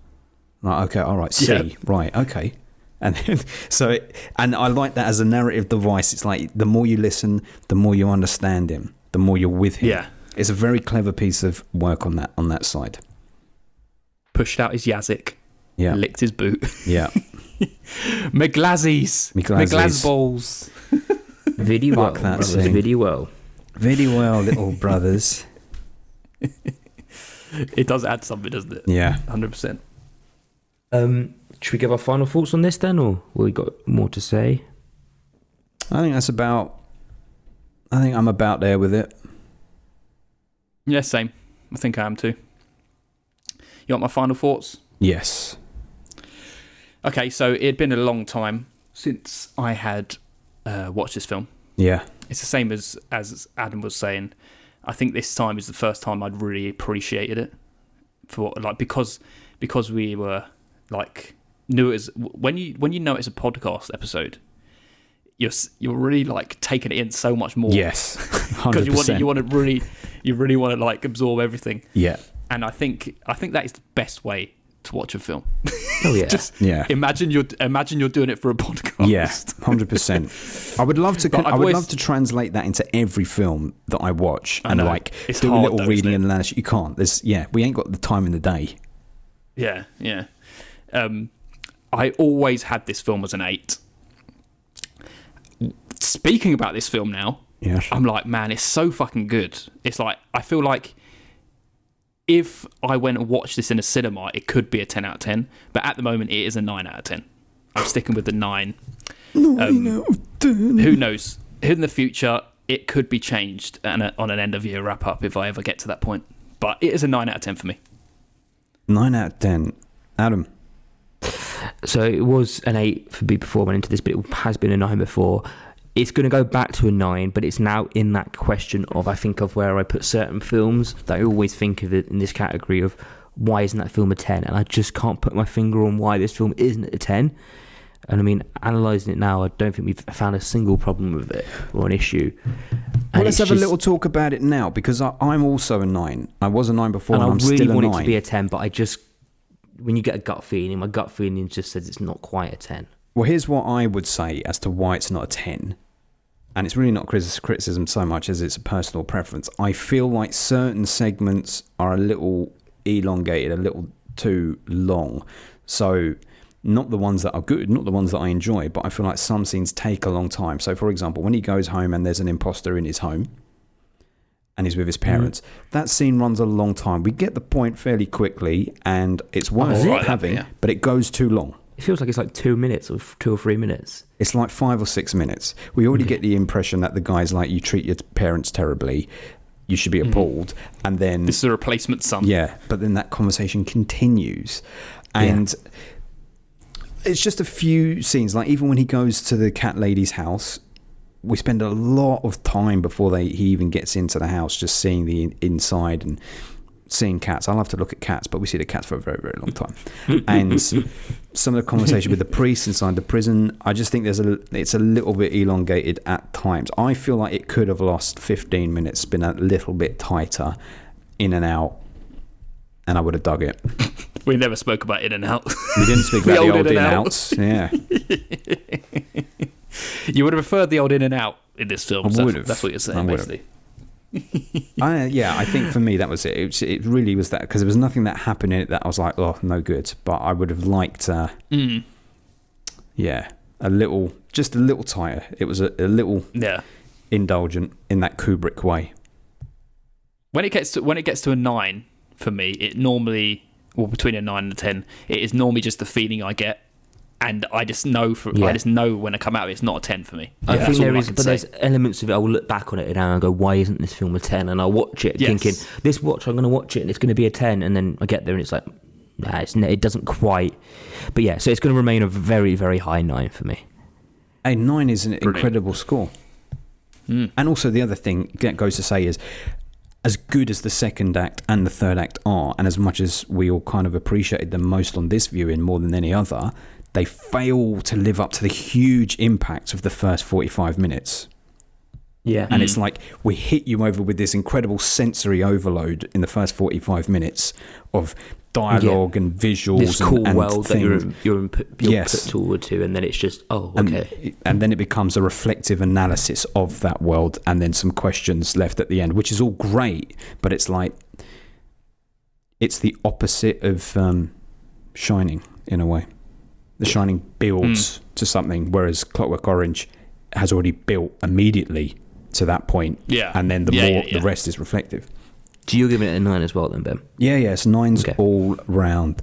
Like, okay, all right, see, right, okay. And then, and I like that as a narrative device. It's like the more you listen, the more you understand him, the more you're with him. Yeah. It's a very clever piece of work on that side. Pushed out his yazzik. Yeah. Licked his boot. Yeah. McGlazzies. McGlaz balls. Video well, Fuck that brothers, scene. video well. Very well, little brothers. It does add something, doesn't it? Yeah. 100%. Should we give our final thoughts on this then, or we got more to say? I think I'm about there with it. Yeah, same. I think I am too. You want my final thoughts? Yes. Okay, so it had been a long time since I had watched this film. Yeah. It's the same as Adam was saying. I think this time is the first time I'd really appreciated it for because we were like knew it as when you know it's a podcast episode, you're really like taking it in so much more. Yes. 100%. Because you really want to like absorb everything. Yeah. And I think that is the best way to watch a film. Oh yeah. Just Yeah. imagine you're doing it for a podcast. Yeah, 100%. I would love to translate that into every film that I watch and like It's do a hard little though, reading isn't it? and analysis. You can't. We ain't got the time in the day. Yeah. I always had this film as an 8. Speaking about this film now, Yeah. I'm like, man, it's so fucking good. It's like, I feel like if I went and watched this in a cinema, it could be a 10 out of 10. But at the moment, it is a 9 out of 10. I'm sticking with the 9. Who knows? In the future, it could be changed on an end of year wrap up if I ever get to that point. But it is a 9 out of 10 for me. 9 out of 10. Adam. So it was an 8 for me before I went into this, but it has been a 9 before. It's going to go back to a 9, but it's now in that question of, I think, of where I put certain films that I always think of it in this category of why isn't that film a 10? And I just can't put my finger on why this film isn't a 10. And I mean, analysing it now, I don't think we've found a single problem with it or an issue. Well, let's have a little talk about it now, because I'm also a 9. I was a 9 before, and I'm really still a 9. want it to be a 10, but I just, when you get a gut feeling, my gut feeling just says it's not quite a 10. Well, here's what I would say as to why it's not a 10. And it's really not criticism so much as it's a personal preference. I feel like certain segments are a little elongated, a little too long. So not the ones that are good, not the ones that I enjoy, but I feel like some scenes take a long time. So, for example, when he goes home and there's an imposter in his home and he's with his parents, that scene runs a long time. We get the point fairly quickly and it's worth having, but it goes too long. It feels like it's like 2 minutes or 2 or 3 minutes. It's like 5 or 6 minutes. We already get the impression that the guy's like, you treat your parents terribly, you should be appalled. And then This is a replacement son. yeah, but then that conversation continues. And it's just a few scenes. Like even when he goes to the cat lady's house, we spend a lot of time before he even gets into the house just seeing the inside and seeing cats. I love to look at cats, but we see the cats for a very, very long time. And some of the conversation with the priest inside the prison, I just think it's a little bit elongated at times. I feel like it could have lost 15 minutes, been a little bit tighter, in and out, and I would have dug it. We never spoke about In and Out. We didn't speak about the old in and outs. Yeah. You would have preferred the old In and Out in this film. I would have. That's what you're saying, basically. I think for me that was it. It really was that, because there was nothing that happened in it that I was like, oh, no good. But I would have liked, a little tighter. It was a little indulgent in that Kubrick way. When it gets to a 9 for me, it normally, well, between a 9 and a 10, it is normally just the feeling I get. And I just know when I come out of it, it's not a 10 for me. I think there is, but there's elements of it. I will look back on it now and go, why isn't this film a 10? And I'll watch it thinking, I'm going to watch it and it's going to be a 10. And then I get there and it's like, nah, it doesn't quite. But yeah, so it's going to remain a very, very high 9 for me. A 9 is an incredible score. And also the other thing that goes to say is, as good as the second act and the third act are, and as much as we all kind of appreciated them most on this viewing more than any other, they fail to live up to the huge impact of the first 45 minutes. Yeah. And it's like we hit you over with this incredible sensory overload in the first 45 minutes of dialogue and visuals. This cool and world that you're put Yes. toward to, and then it's just, okay. And then it becomes a reflective analysis of that world, and then some questions left at the end, which is all great, but it's like, it's the opposite of Shining in a way. The Shining builds to something, whereas Clockwork Orange has already built immediately to that point. Yeah. And then the rest is reflective. Do you give it a 9 as well then, Ben? Yeah, it's 9s Okay. all round.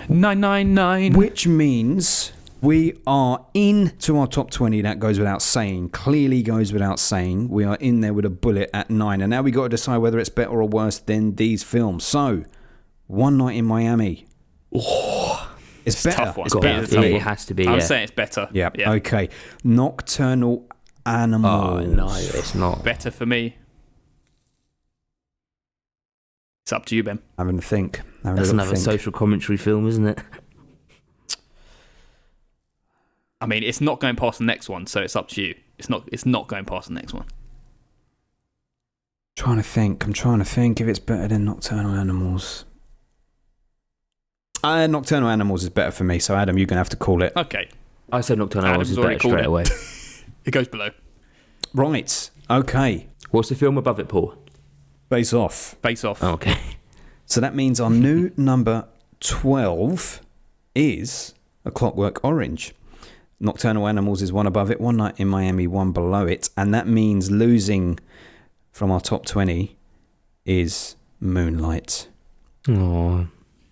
999. Which means we are into our top 20. That goes without saying. Clearly goes without saying. We are in there with a bullet at 9. And now we got to decide whether it's better or worse than these films. So, One Night in Miami. It's better. Tough one. It's Got better. it. Tough It one. has to be, I'm yeah. saying it's better. Yeah. Yeah. Okay. Nocturnal Animals. Oh, no, it's not. Better for me. It's up to you, Ben. Having a think. That's another social commentary film, isn't it? I mean, it's not going past the next one, so it's up to you. It's not going past the next one. I'm trying to think if it's better than Nocturnal Animals. Nocturnal Animals is better for me, so Adam, you're going to have to call it. Okay. I said Nocturnal Animals is Adam's better already straight called away. It goes below. Right. Okay. What's the film above it, Paul? Face Off. Face off. Oh, okay. So that means our new number 12 is A Clockwork Orange. Nocturnal Animals is one above it, One Night in Miami, one below it. And that means losing from our top 20 is Moonlight. Oh,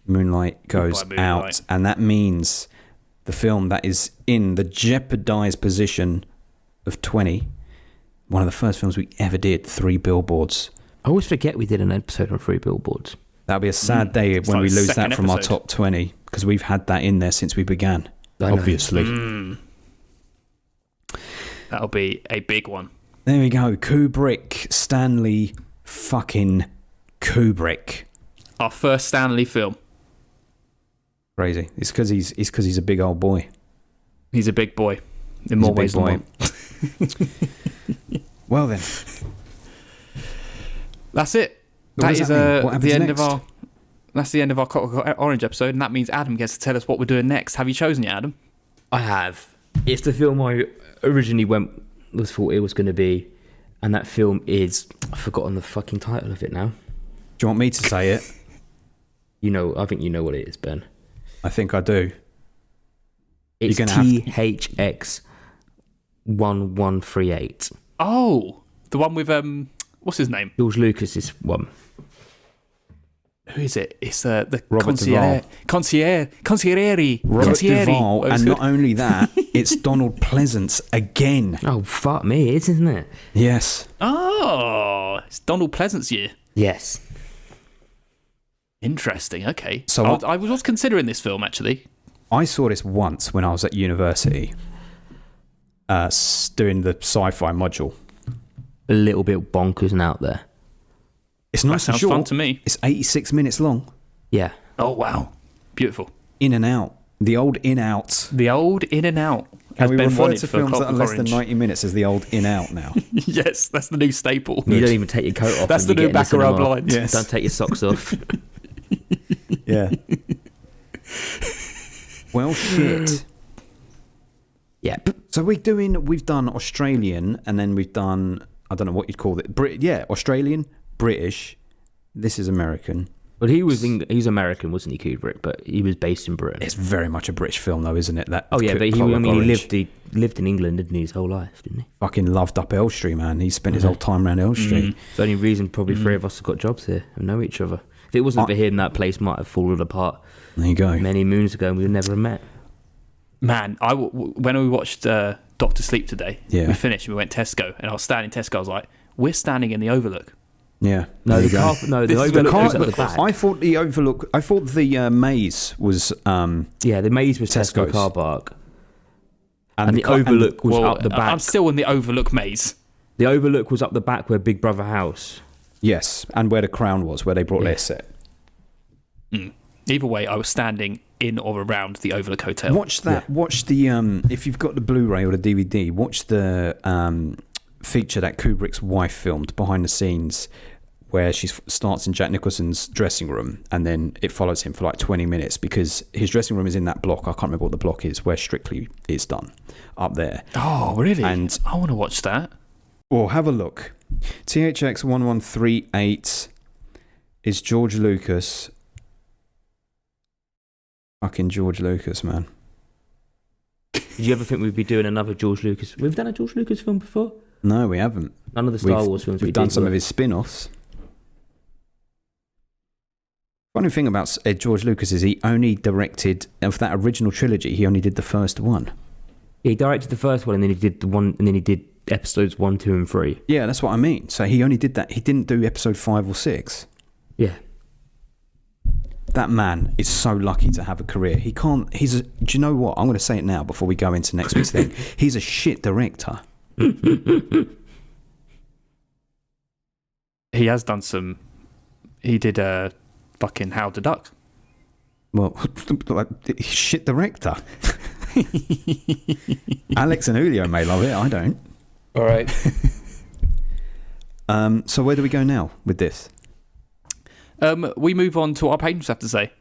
Moonlight goes Goodbye, Moonlight. out. And that means the film that is in the jeopardized position of 20, one of the first films we ever did, 3 Billboards. I always forget we did an episode on 3 Billboards. That'll be a sad day It's when like we the lose second that from our episode. top 20, because we've had that in there since we began, I know. obviously. That'll be a big one. There we go. Kubrick. Stanley fucking Kubrick. Our first Stanley film. Crazy. It's because he's a big old boy. He's a big boy. In He's more a big ways than boy. one. Well then, That's it. What does That is that mean? What happens the end next? of our. That's the end of our Clockwork Orange episode, and that means Adam gets to tell us what we're doing next. Have you chosen yet, Adam? I have. It's the film I originally thought it was going to be, and that film is... I've forgotten the fucking title of it now. do you want me to say it? I think you know what it is, Ben. I think I do. It's You're gonna THX 1138. Oh, the one with what's his name? George Lucas's one. Who is it? It's the Robert Duvall. Concierge. Robert Duvall, and not only that, it's Donald Pleasance again. Oh, fuck me, it is, isn't it? Yes. Oh, it's Donald Pleasance year. Yes. Interesting. Okay. So I was considering this film actually. I saw this once when I was at university, doing the sci-fi module. A little bit bonkers and out there. It's nice and sounds short. fun to me. It's 86 minutes long. Yeah. Oh wow, beautiful. In and out. The old in-out. The old in and out. Can Has we been refer wanted to for films that are Clockwork less than Orange. 90 minutes as the old in-out now? Yes, that's the new staple. You don't even take your coat off. That's when the you new get in the Baccarat cinema. blind. Yes. Don't take your socks off. Yeah. Well, shit. Yep. So we've done Australian, and then we've done, I don't know what you'd call it. Australian, British. This is American. But he's American, wasn't he, Kubrick? But he was based in Britain. It's very much a British film, though, isn't it? That Oh yeah, but he Clockwork Orange. lived in England, didn't he, his whole life, didn't he? Fucking loved up Elstree, man. He spent his whole time around Elstree. It's the only reason probably 3 of us have got jobs here and know each other. If it wasn't for him, that place might have fallen apart There you go. many moons ago and we would never have met. Man, when we watched Doctor Sleep today, Yeah. we finished and we went Tesco, and I was standing in Tesco. I was like, "We're standing in the Overlook." Yeah. No, There the you go. the Overlook was at the back. I thought the Overlook. I thought the maze was. Yeah, the maze was Tesco Tesco's. car park. And the Overlook was Well, up the back. I'm still in the Overlook maze. The Overlook was up the back where Big Brother House. Yes, and where the Crown was, where they brought their set. Either way, I was standing in or around the Overlook Hotel. Watch that. Yeah. Watch the if you've got the Blu-ray or the DVD, watch the feature that Kubrick's wife filmed behind the scenes, where she starts in Jack Nicholson's dressing room, and then it follows him for like 20 minutes because his dressing room is in that block. I can't remember what the block is where Strictly is done, up there. Oh, really? And I want to watch that. Well, have a look. THX 1138 is George Lucas. Fucking George Lucas, man. Did you ever think we'd be doing another George Lucas? We've done a George Lucas film before? No, we haven't. None of the Star Wars films we've done some of his spin-offs. Funny thing about George Lucas is he only directed, of that original trilogy, he only did the first one. Yeah, he directed the first one, and then he did he did episodes 1, 2, and 3. Yeah, that's what I mean. So he only did that. He didn't do episode 5 or 6. Yeah. That man is so lucky to have a career. Do you know what? I'm going to say it now before we go into next week's thing. He's a shit director. He has done some. He did fucking Howard the Duck. Well, shit director. Alex and Julio may love it. I don't. All right. So where do we go now with this? We move on to our patrons, I have to say. Do you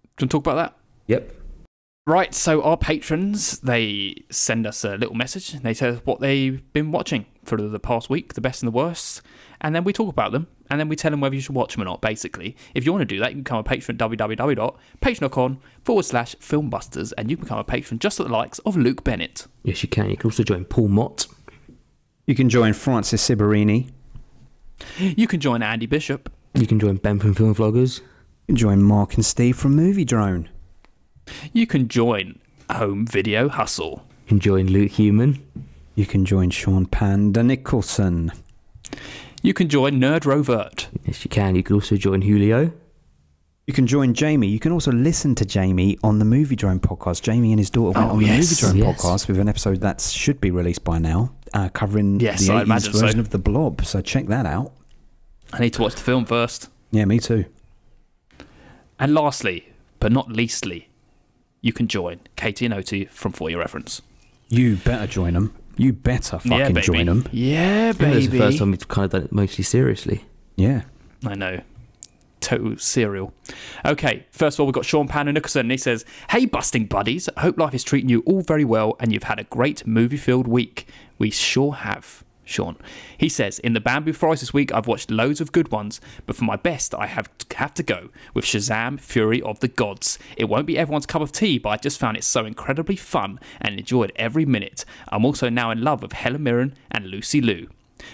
want to talk about that? Yep. Right, so our patrons, they send us a little message. They tell us what they've been watching for the past week, the best and the worst, and then we talk about them, and then we tell them whether you should watch them or not, basically. If you want to do that, you can become a patron at www.patreon.com/filmbusters, and you can become a patron just at the likes of Luke Bennett. Yes, you can. You can also join Paul Mott. You can join Francis Cibarini. You can join Andy Bishop. You can join Ben from Film Vloggers. You can join Mark and Steve from Movie Drone. You can join Home Video Hustle. You can join Luke Human. You can join Sean Panda Nicholson. You can join Nerd Rovert. Yes, you can. You can also join Julio. You can join Jamie. You can also listen to Jamie on the Movie Drone podcast. Jamie and his daughter went on the Movie Drone podcast with an episode that should be released by now, covering the 80s version of The Blob. So check that out. I need to watch the film first. Yeah, me too. And lastly, but not leastly, you can join Katie and Oti from For Your Reference. You better join them. You better fucking join them. Yeah, baby. It's the first time we've kind of done it mostly seriously. Yeah. I know. Total serial. Okay, first of all, we've got Sean Panda Nicholson, and he says, "Hey, busting buddies. I hope life is treating you all very well, and you've had a great movie-filled week. We sure have." Sean. He says, "In the Bamboo Forest this week, I've watched loads of good ones, but for my best, I have to go with Shazam! Fury of the Gods. It won't be everyone's cup of tea, but I just found it so incredibly fun and enjoyed every minute. I'm also now in love with Helen Mirren and Lucy Liu.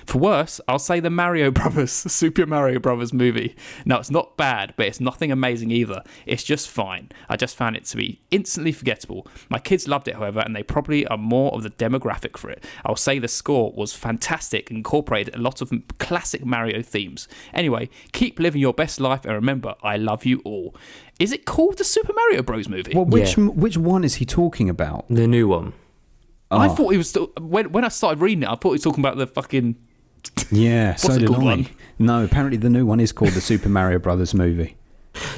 For worse, I'll say the Super Mario Brothers movie. No, it's not bad, but it's nothing amazing either. It's just fine. I just found it to be instantly forgettable. My kids loved it, however, and they probably are more of the demographic for it. I'll say the score was fantastic and incorporated a lot of classic Mario themes. Anyway, keep living your best life, and remember, I love you all." Is it called the Super Mario Bros. Movie? Well, which one is he talking about? The new one. Oh. I thought he was still... When I started reading it, I thought he was talking about the fucking... Yeah, so did I. One? No, apparently the new one is called the Super Mario Brothers movie.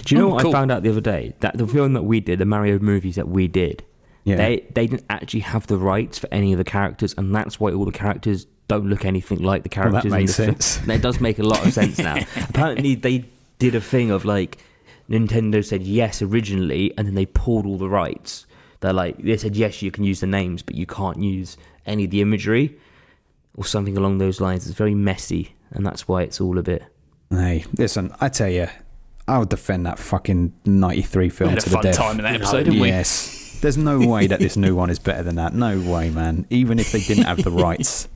Do you know what I found out the other day? That the film that we did, the Mario movies that we did, they didn't actually have the rights for any of the characters, and that's why all the characters don't look anything like the characters. Well, that makes sense. It does make a lot of sense now. Apparently they did a thing of like, Nintendo said yes originally, and then they pulled all the rights. They said yes, you can use the names, but you can't use any of the imagery or something along those lines. It's very messy, and that's why it's all a bit... Hey, listen, I tell you, I would defend that fucking 93 film to the death. We had a fun time in that episode, didn't we? Yes. There's no way that this new one is better than that. No way, man. Even if they didn't have the rights.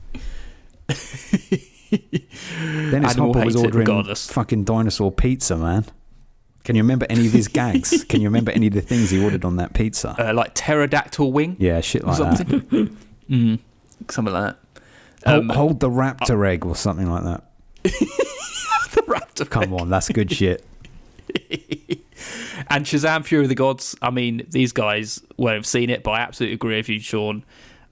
Dennis Hopper was ordering fucking dinosaur pizza, man. Can you remember any of his gags? Can you remember any of the things he ordered on that pizza? Like pterodactyl wing? Yeah, shit like that. Something like that. Hold the raptor egg or something like that. The raptor Come egg. on, that's good shit. And Shazam! Fury of the Gods. I mean, these guys won't have seen it, but I absolutely agree with you, Sean.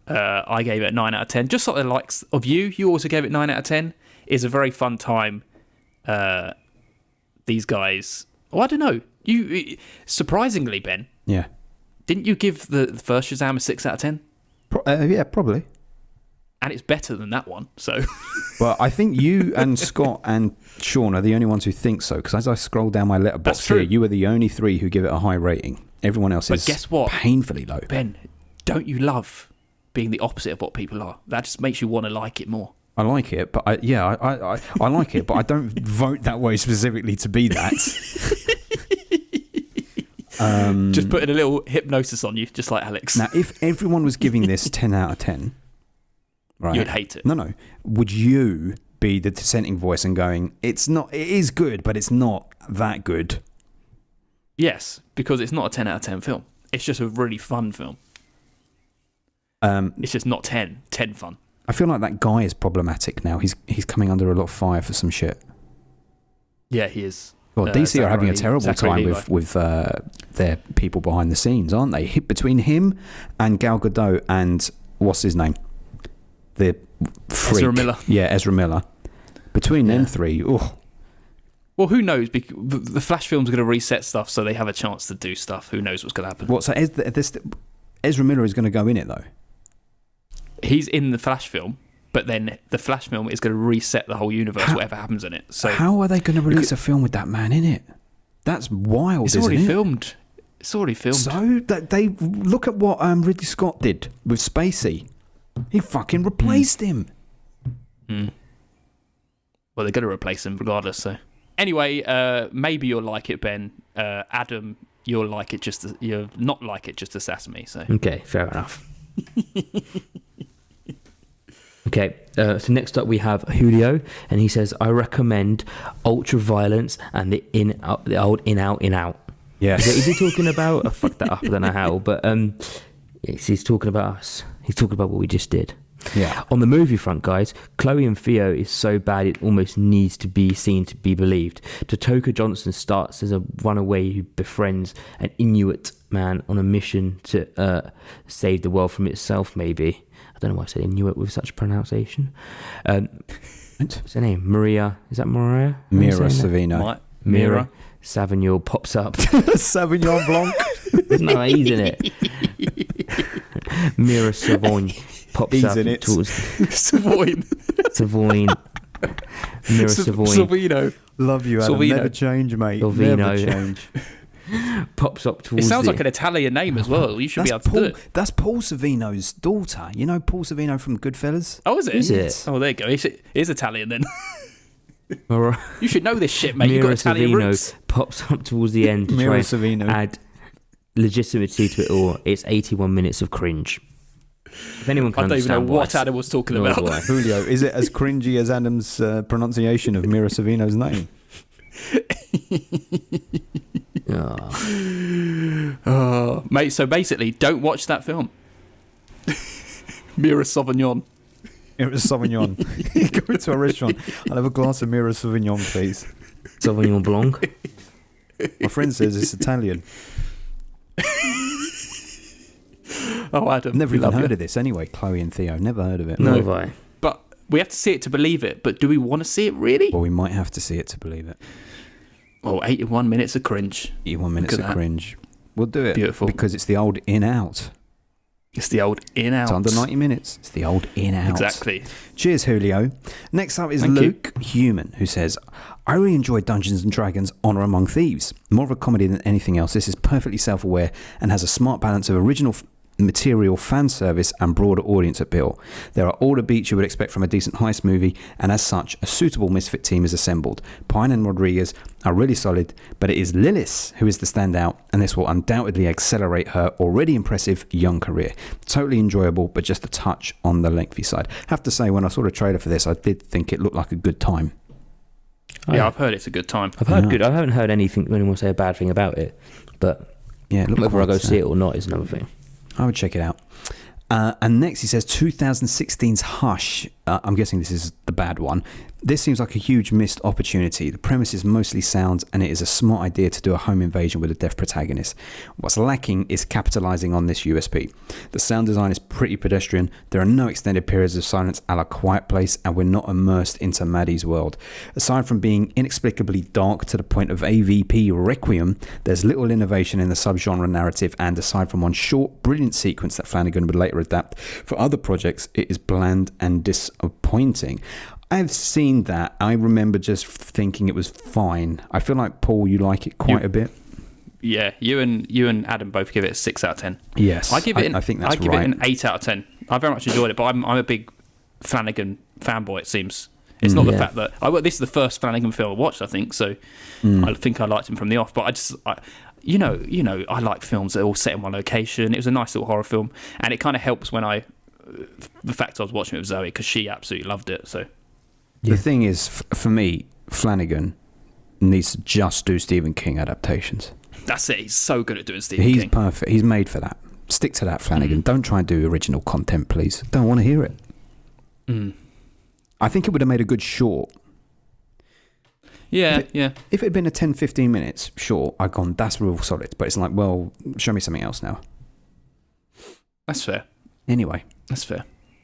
I gave it a 9 out of 10. Just like the likes of you also gave it 9 out of 10. It's a very fun time. these guys. Oh, I don't know. You surprisingly, Ben, Yeah. didn't you give the first Shazam a 6 out of 10? Yeah, probably. And it's better than that one. So, Well, I think you and Scott and Sean are the only ones who think so. Because as I scroll down my letterbox here, you are the only 3 who give it a high rating. Everyone else is guess what? Painfully low. Ben, don't you love being the opposite of what people are? That just makes you want to like it more. I like it, but I like it, but I don't vote that way specifically to be that. Just putting a little hypnosis on you, just like Alex. Now, if everyone was giving this 10 out of 10, right? You'd hate it. No. Would you be the dissenting voice and going, it is good, but it's not that good? Yes, because it's not a 10 out of 10 film. It's just a really fun film. It's just not 10 fun. I feel like that guy is problematic now. He's coming under a lot of fire for some shit. Yeah, he is. Well, DC are having a terrible time with their people behind the scenes, aren't they? Between him and Gal Gadot and what's his name? The freak. Ezra Miller. Yeah, Ezra Miller. Between them 3, oh. Well, who knows? Because the Flash film's going to reset stuff, so they have a chance to do stuff. Who knows what's going to happen? What? So Ezra Miller is going to go in it though. He's in the Flash film, but then the Flash film is going to reset the whole universe, whatever happens in it. So how are they going to release a film with that man in it? That's wild. It's already filmed. It's already filmed. So they look at what Ridley Scott did with Spacey. He fucking replaced him. Well, they're going to replace him regardless. So anyway, maybe you'll like it, Ben. Adam, you'll like it. You'll not like it. Just to sass me. So Okay, fair enough. Okay, so next up we have Julio, and he says, I recommend Ultra Violence and the old In Out. Yes. Is he talking about? I fucked that up, I don't know how, but yes, he's talking about us. He's talking about what we just did. Yeah. On the movie front, guys, Chloe and Theo is so bad it almost needs to be seen to be believed. Tatoka Johnson starts as a runaway who befriends an Inuit man on a mission to save the world from itself, maybe. I don't know why I said Inuit with such pronunciation. What's her name? Maria. Is that Maria? Mira Savino. Mira Savignon pops up. Sauvignon Blanc. There's no E's in it. Mira Savogne pops E's up in it. towards Savoyne. Savogne. Mira Savogne Salvino. Love you, Adam. Salvino. Never change, mate. Salvino. Never change. pops up towards It sounds like an Italian name as well. You should be able to do it. That's Paul Savino's daughter. You know Paul Savino from Goodfellas? Oh, is it? Is it? Oh, there you go. It is Italian then. All right. You should know this shit, mate. You've got Mira Italian Savino roots. pops up towards the end to Mira try and Savino. add legitimacy to it all. It's 81 minutes of cringe. If anyone can I don't even know understand what Adam was talking nor about. do I. Julio, is it as cringy as Adam's pronunciation of Mira Savino's name? Oh, mate, so basically, don't watch that film. Mira Sauvignon. Mira Sauvignon. You go to a restaurant, I'll have a glass of Mira Sauvignon, please. Sauvignon Blanc. My friend says it's Italian. Oh, Adam. Never we even love heard you. of this anyway, Chloe and Theo. Never heard of it. No, have I? But we have to see it to believe it. But do we want to see it really? Well, we might have to see it to believe it. Oh, 81 minutes of cringe. 81 minutes Look of at that. cringe. We'll do it. Beautiful. Because it's the old in-out. It's the old in-out. It's under 90 minutes. It's the old in-out. Exactly. Cheers, Julio. Next up is Thank you. Luke Human, who says, I really enjoyed Dungeons & Dragons Honor Among Thieves. More of a comedy than anything else. This is perfectly self-aware and has a smart balance of original material, fan service and broader audience appeal. There are all the beats you would expect from a decent heist movie, and as such, a suitable misfit team is assembled. Pine and Rodriguez are really solid, but it is Lilith who is the standout, and this will undoubtedly accelerate her already impressive young career. Totally enjoyable, but just a touch on the lengthy side. Have to say, when I saw the trailer for this, I did think it looked like a good time. Yeah, I've heard it's a good time. I've heard Yeah. good. I haven't heard anyone say a bad thing about it, but Yeah, it looked whether I quite go see it or not is another thing. I would check it out. And next he says 2016's Hush I'm guessing this is the bad one. This seems like a huge missed opportunity. The premise is mostly sound, and it is a smart idea to do a home invasion with a deaf protagonist. What's lacking is capitalizing on this USP. The sound design is pretty pedestrian. There are no extended periods of silence a la Quiet Place, and we're not immersed into Maddie's world. Aside from being inexplicably dark to the point of AVP Requiem, there's little innovation in the subgenre narrative, and aside from one short, brilliant sequence that Flanagan would later adapt for other projects, it is bland and disappointing. I've seen that. I remember just thinking it was fine. I feel like, Paul, you like it quite a bit. Yeah, you and Adam both give it a 6 out of 10. Yes, I give it. I think that's I give right. it an 8 out of 10. I very much enjoyed it, but I'm a big Flanagan fanboy. It seems it's not the fact that this is the first Flanagan film I watched. I think so. I think I liked him from the off, but you know, I like films that are all set in one location. It was a nice little horror film, and it kind of helps when the fact I was watching it with Zoe because she absolutely loved it. So. The thing is, for me, Flanagan needs to just do Stephen King adaptations. That's it. He's so good at doing Stephen King. He's perfect. He's made for that. Stick to that, Flanagan. Don't try and do original content, please. Don't want to hear it. I think it would have made a good short. Yeah, If it had been a 10, 15 minutes short, I'd gone, that's real solid. But it's like, well, show me something else now. That's fair. Anyway. That's fair.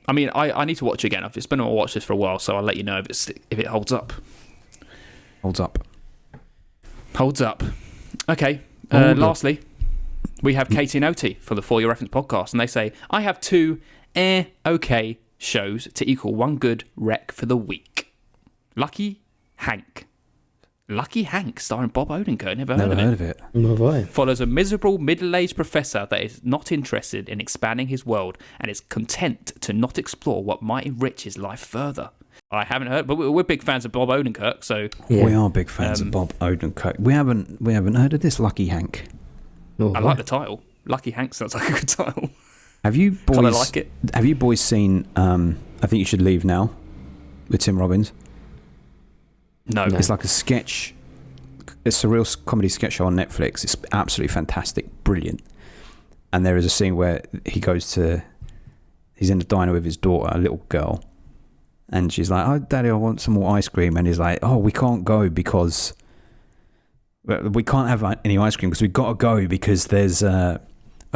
I mean, I need to watch it again. I've been on watch this for a while, so I'll let you know if it holds up. Holds up. Holds up. Okay. Lastly, we have Katie and Oti for the For Your Reference podcast, and they say, I have 2 okay shows to equal one good rec for the week. Lucky Hank, starring Bob Odenkirk. Never heard of it. Never. Follows a miserable middle-aged professor that is not interested in expanding his world and is content to not explore what might enrich his life further. I haven't heard, but we're big fans of Bob Odenkirk, so we are big fans of Bob Odenkirk. We haven't heard of this Lucky Hank. I like the title. Lucky Hank sounds like a good title. Have you boys? I like it. Have you boys seen? I Think You Should Leave Now, with Tim Robbins? No. It's like a sketch. It's a real comedy sketch show on Netflix. It's absolutely fantastic, brilliant. And there is a scene where he's in the diner with his daughter, a little girl, and she's like, "Oh, Daddy, I want some more ice cream." And he's like, "Oh, we can't go because we can't have any ice cream because we've got to go because there's a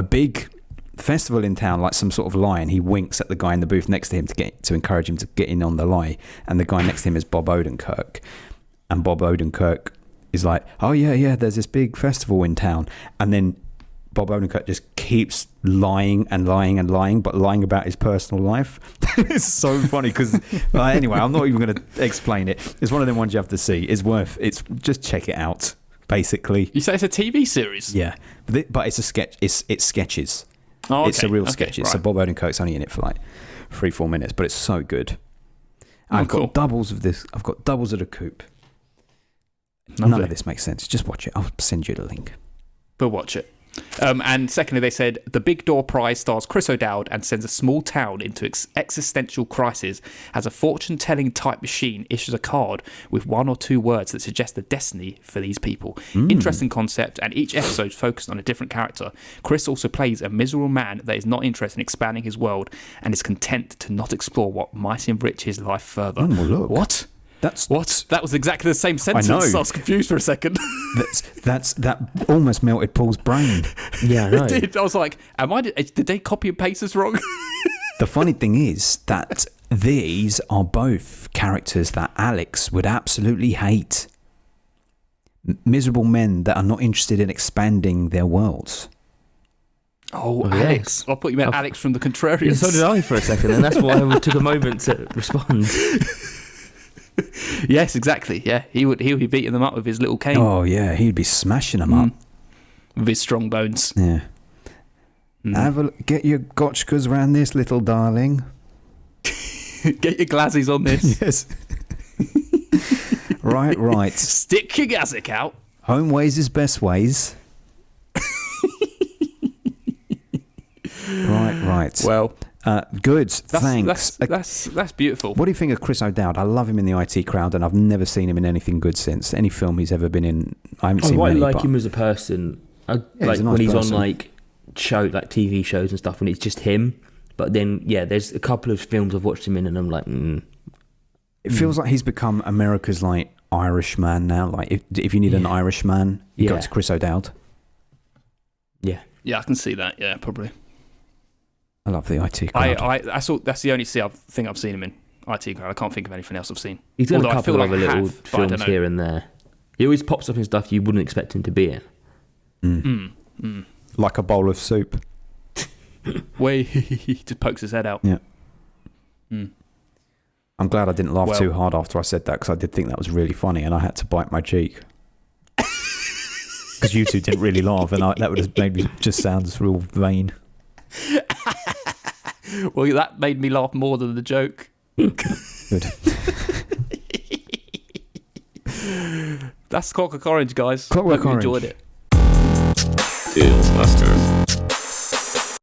big festival in town, like some sort of lie." And he winks at the guy in the booth next to him to encourage him to get in on the lie. And the guy next to him is Bob Odenkirk, and Bob Odenkirk is like, "Oh yeah, there's this big festival in town." And then Bob Odenkirk just keeps lying and lying and lying, but lying about his personal life. It's so funny because anyway, I'm not even going to explain it. It's one of them ones you have to see. It's just check it out. Basically, you say it's a TV series? Yeah, but it's a sketch. It's sketches. Oh, okay. It's a real sketch. Right. So Bob Odenkirk's only in it for like 3-4 minutes, but it's so good. I've cool. got doubles of this. I've got doubles of the coupe. Lovely. None of this makes sense. Just watch it. I'll send you the link. But watch it. And secondly, they said the Big Door Prize stars Chris O'Dowd and sends a small town into existential crisis as a fortune-telling type machine issues a card with 1 or 2 words that suggest the destiny for these people. Interesting concept, and each episode focused on a different character. Chris also plays a miserable man that is not interested in expanding his world and is content to not explore what might enrich his life further. Oh, look. What? What? That was exactly the same sentence. I know. I was confused for a second. That almost melted Paul's brain. Yeah, I know. It did. I was like, did they copy and paste this wrong? The funny thing is that these are both characters that Alex would absolutely hate. Miserable men that are not interested in expanding their worlds. Oh, yes. Alex. I thought you meant Alex from the Contrarians. Yeah, so did I for a second, and that's why I took a moment to respond. Yes, exactly. Yeah, he would be beating them up with his little cane. Oh yeah, he'd be smashing them up with his strong bones. Yeah. Get your gotchkas round this, little darling. Get your glazies on this. Yes. Right. Stick your gazik out. Home ways is best ways. Right. Well, good. Thanks. That's beautiful. What do you think of Chris O'Dowd? I love him in the IT Crowd, and I've never seen him in anything good since. Any film he's ever been in, I haven't seen quite many. like him as a person. he's a nice when he's person. on like TV shows and stuff, when it's just him. But then, yeah, there's a couple of films I've watched him in, and I'm like, It feels like he's become America's like Irishman now. Like if you need an Irishman, you go to Chris O'Dowd. Yeah. Yeah, I can see that. Yeah, probably. I love the IT crowd. That's the only thing I've seen him in. IT crowd. I can't think of anything else I've seen. He's done Although a I couple feel of like other I little have, but I don't films know. here and there. He always pops up in stuff you wouldn't expect him to be in. Like a bowl of soup. Where he just pokes his head out. Yeah. I'm glad I didn't laugh Well- too hard after I said that, because I did think that was really funny and I had to bite my cheek. Because you two didn't really laugh, and that would have made me just sound real vain. Well, that made me laugh more than the joke. Good. That's Clockwork Orange, guys. Clockwork Hope you Orange. enjoyed it. Fieldbusters.